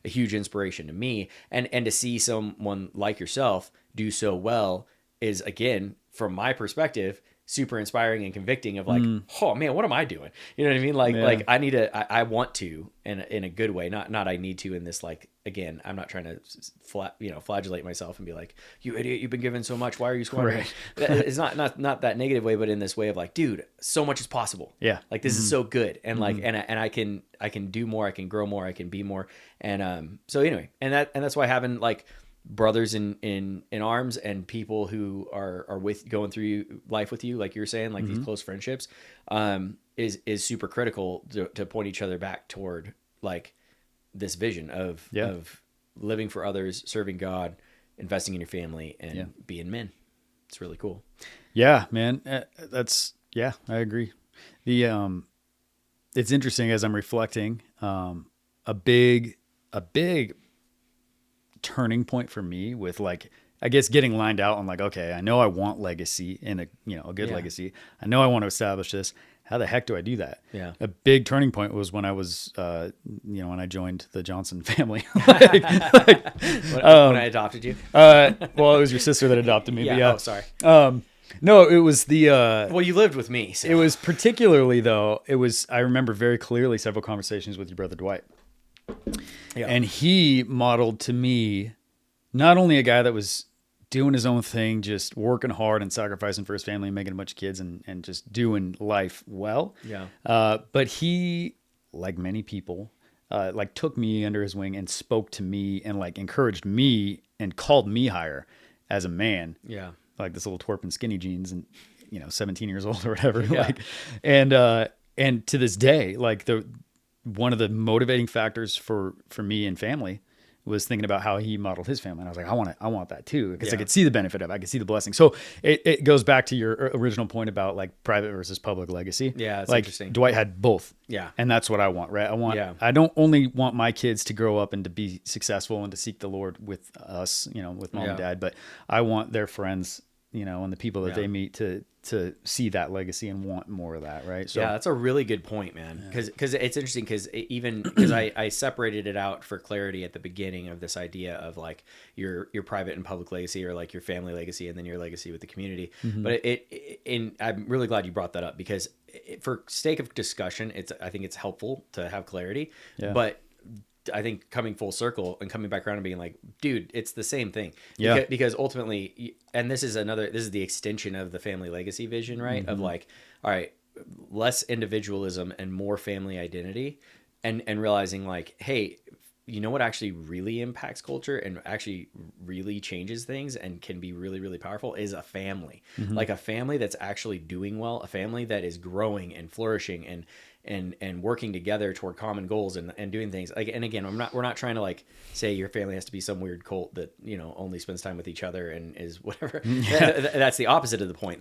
a huge inspiration to me, and to see someone like yourself do so well is, again, from my perspective, super inspiring and convicting of like, oh man, what am I doing? You know what I mean? Like, Yeah. like I need to, I want to, in a good way, not I need to in this, like, again, I'm not trying to flagellate myself and be like, you idiot, you've been given so much. Why are you squandering? Right. It's not that negative way, but in this way of like, dude, so much is possible. Yeah. Like this is so good. And like, and I can do more, I can grow more, I can be more. And, so anyway, and that's why having like brothers in arms and people who are with going through life with you, like you were saying, like these close friendships, is super critical to point each other back toward like this vision of living for others, serving God, investing in your family, and being men. It's really cool. Yeah, man. I agree. It's interesting as I'm reflecting, a big turning point for me with like, I guess getting lined out on like, okay, I know I want legacy and a good legacy. I know I want to establish this. How the heck do I do that? Yeah. A big turning point was when I was, when I joined the Johnson family. When I adopted you. Well, it was your sister that adopted me. Yeah. But yeah. Oh, sorry. No, it was the, Well, you lived with me. So. it was particularly though, I remember very clearly several conversations with your brother Dwight. Yeah. And he modeled to me not only a guy that was doing his own thing, just working hard and sacrificing for his family and making a bunch of kids and just doing life well. Yeah. But he, like many people, like took me under his wing and spoke to me and like encouraged me and called me higher as a man. Yeah. Like this little twerp in skinny jeans and, 17 years old or whatever. Yeah. Like, and to this day, like one of the motivating factors for me and family was thinking about how he modeled his family. And I was like, I want that too. Because I could see the benefit of it. I could see the blessing. So it goes back to your original point about like private versus public legacy. Yeah. It's like interesting. Dwight had both. Yeah. And that's what I want, right? Yeah. I don't only want my kids to grow up and to be successful and to seek the Lord with us, with mom and dad, but I want their friends, and the people that they meet to see that legacy and want more of that, right? So yeah, that's a really good point, man. Because it's interesting because I separated it out for clarity at the beginning of this idea of like your private and public legacy, or like your family legacy, and then your legacy with the community. But I'm really glad you brought that up, because for sake of discussion, I think it's helpful to have clarity. Yeah. But I think coming full circle and coming back around and being like, dude, it's the same thing. Yeah. Because ultimately, and this is the extension of the family legacy vision, right? Of like, all right, less individualism and more family identity, and realizing like, hey, you know what actually really impacts culture and actually really changes things and can be really, really powerful is a family. Like a family that's actually doing well, a family that is growing and flourishing and working together toward common goals and doing things like, and again, we're not trying to like say your family has to be some weird cult that, only spends time with each other and is whatever. That's the opposite of the point.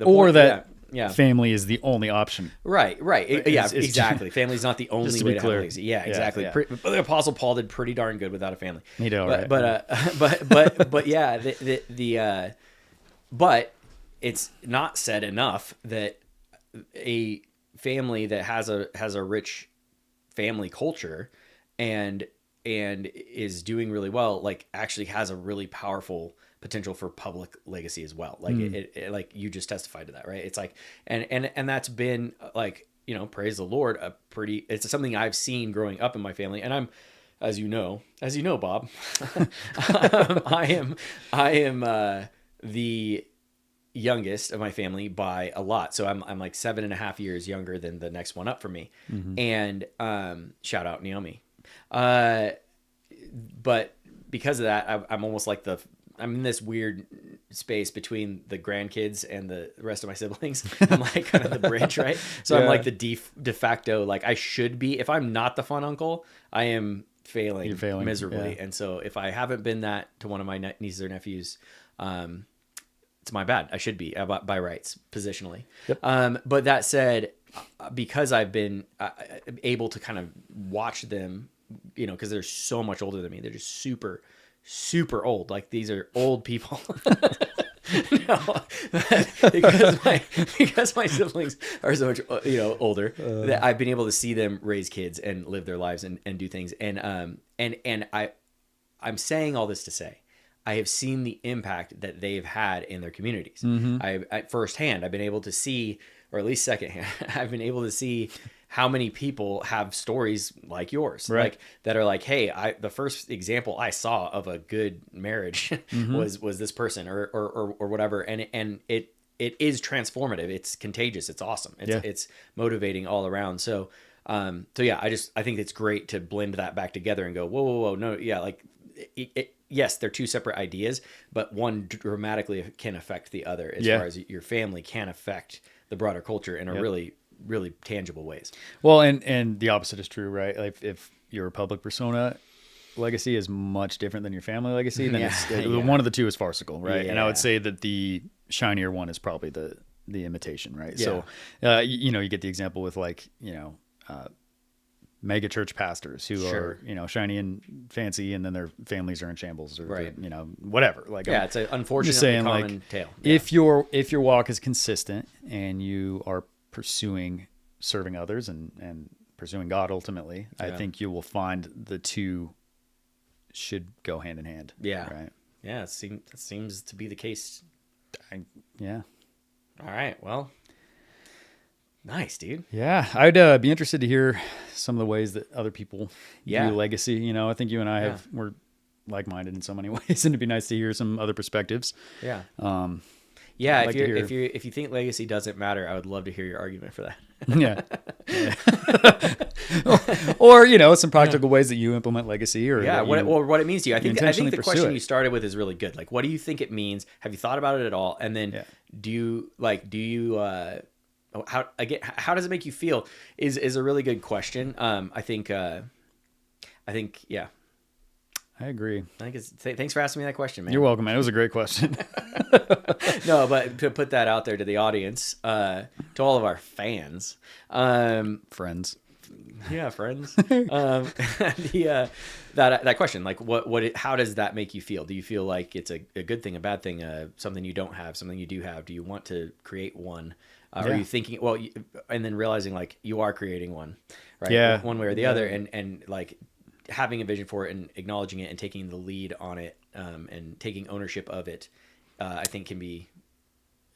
Family is the only option. Right. Exactly. Family's not the only way to have a legacy. Yeah, exactly. Yeah. But the Apostle Paul did pretty darn good without a family. He did all right. But yeah, but it's not said enough that a family that has a rich family culture and is doing really well, like actually has a really powerful potential for public legacy as well. Like it like you just testified to that, right? It's like, and that's been like, praise the Lord, it's something I've seen growing up in my family. And I'm, as you know, Bob, I am the youngest of my family by a lot. So I'm like 7.5 years younger than the next one up from me. And shout out Naomi. But because of that, I'm almost like I'm in this weird space between the grandkids and the rest of my siblings. I'm like kind of the bridge, right? So I'm like the de facto, like I should be. If I'm not the fun uncle, I am failing miserably. Yeah. And so if I haven't been that to one of my nieces or nephews, it's my bad. I should be by rights positionally. Yep. But that said, because I've been able to kind of watch them, because they're so much older than me, they're just super, super old. Like these are old people. No, because my siblings are so much older, that I've been able to see them raise kids and live their lives and do things. And I'm saying all this to say, I have seen the impact that they've had in their communities. Mm-hmm. At firsthand, I've been able to see, or at least secondhand, I've been able to see how many people have stories like yours, Right. like that are like, hey, the first example I saw of a good marriage was this person or whatever, and it is transformative. It's contagious. It's awesome. It's motivating all around. So yeah, I think it's great to blend that back together and go, whoa, no, yeah, like yes, they're two separate ideas, but one dramatically can affect the other as far as your family can affect the broader culture in a really, really tangible ways. Well, and the opposite is true, right? Like if your public persona legacy is much different than your family legacy, then one of the two is farcical, right? Yeah. And I would say that the shinier one is probably the imitation, right? So, you get the example with like, mega church pastors who are, shiny and fancy, and then their families are in shambles, or whatever. Like, it's an unfortunately common tale. Yeah. If your walk is consistent and you are pursuing serving others and pursuing God ultimately, I think you will find the two should go hand in hand. Yeah. Right. Yeah. It seems to be the case. Yeah. All right. Well, nice, dude. Yeah. I'd be interested to hear some of the ways that other people view legacy. I think you and I we're like-minded in so many ways, and it'd be nice to hear some other perspectives. Yeah. Yeah. If you think legacy doesn't matter, I would love to hear your argument for that. Yeah. Or some practical ways that you implement legacy, or what it means to you. I think the question it. you started with is really good. Like, what do you think it means? Have you thought about it at all? And then do you how does it make you feel? Is a really good question. I think I agree. Thanks for asking me that question, man. You're welcome, man. It was a great question. No, but to put that out there to the audience, to all of our fans, Friends. Yeah, friends. That question, like, how does that make you feel? Do you feel like it's a good thing, a bad thing, something you don't have, something you do have? Do you want to create one? Are you thinking, and then realizing like you are creating one, right? Yeah. One way or the other, and like having a vision for it and acknowledging it and taking the lead on it, and taking ownership of it, I think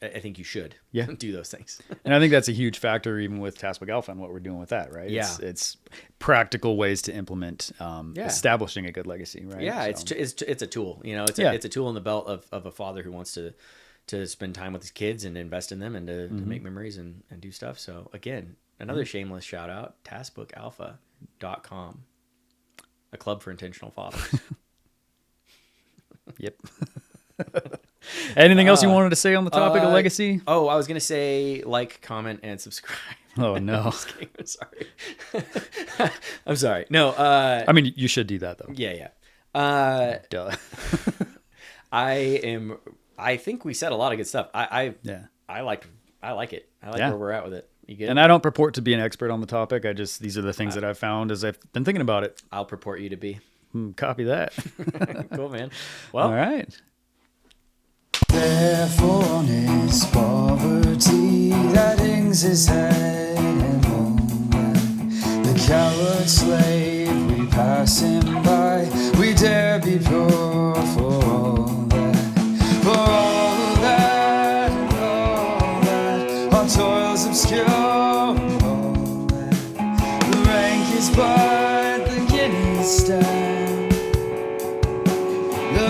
I think you should do those things. And I think that's a huge factor even with Tasbook Alpha and what we're doing with that, right? Yeah. It's practical ways to implement establishing a good legacy, right? Yeah, so. it's a tool. It's a tool in the belt of a father who wants to spend time with his kids and invest in them and to make memories and do stuff. So again, another shameless shout out, tasbookalpha.com, a club for intentional fathers. Yep. Anything else you wanted to say on the topic of legacy? Oh, I was going to say like, comment, and subscribe. Oh, no. I'm sorry. I'm sorry. No. I mean, you should do that, though. Yeah. Duh. I think we said a lot of good stuff. I like it. I like where we're at with it. You good? And I don't purport to be an expert on the topic. These are the things that I've found as I've been thinking about it. I'll purport you to be. Copy that. Cool, man. Well, all right. Therefore, on his poverty that hangs his head and moan. The coward slave, we pass him by. We dare be poor for all that. For all that and all that. Our toils obscure and all that. The rank is but the guinea's stand. The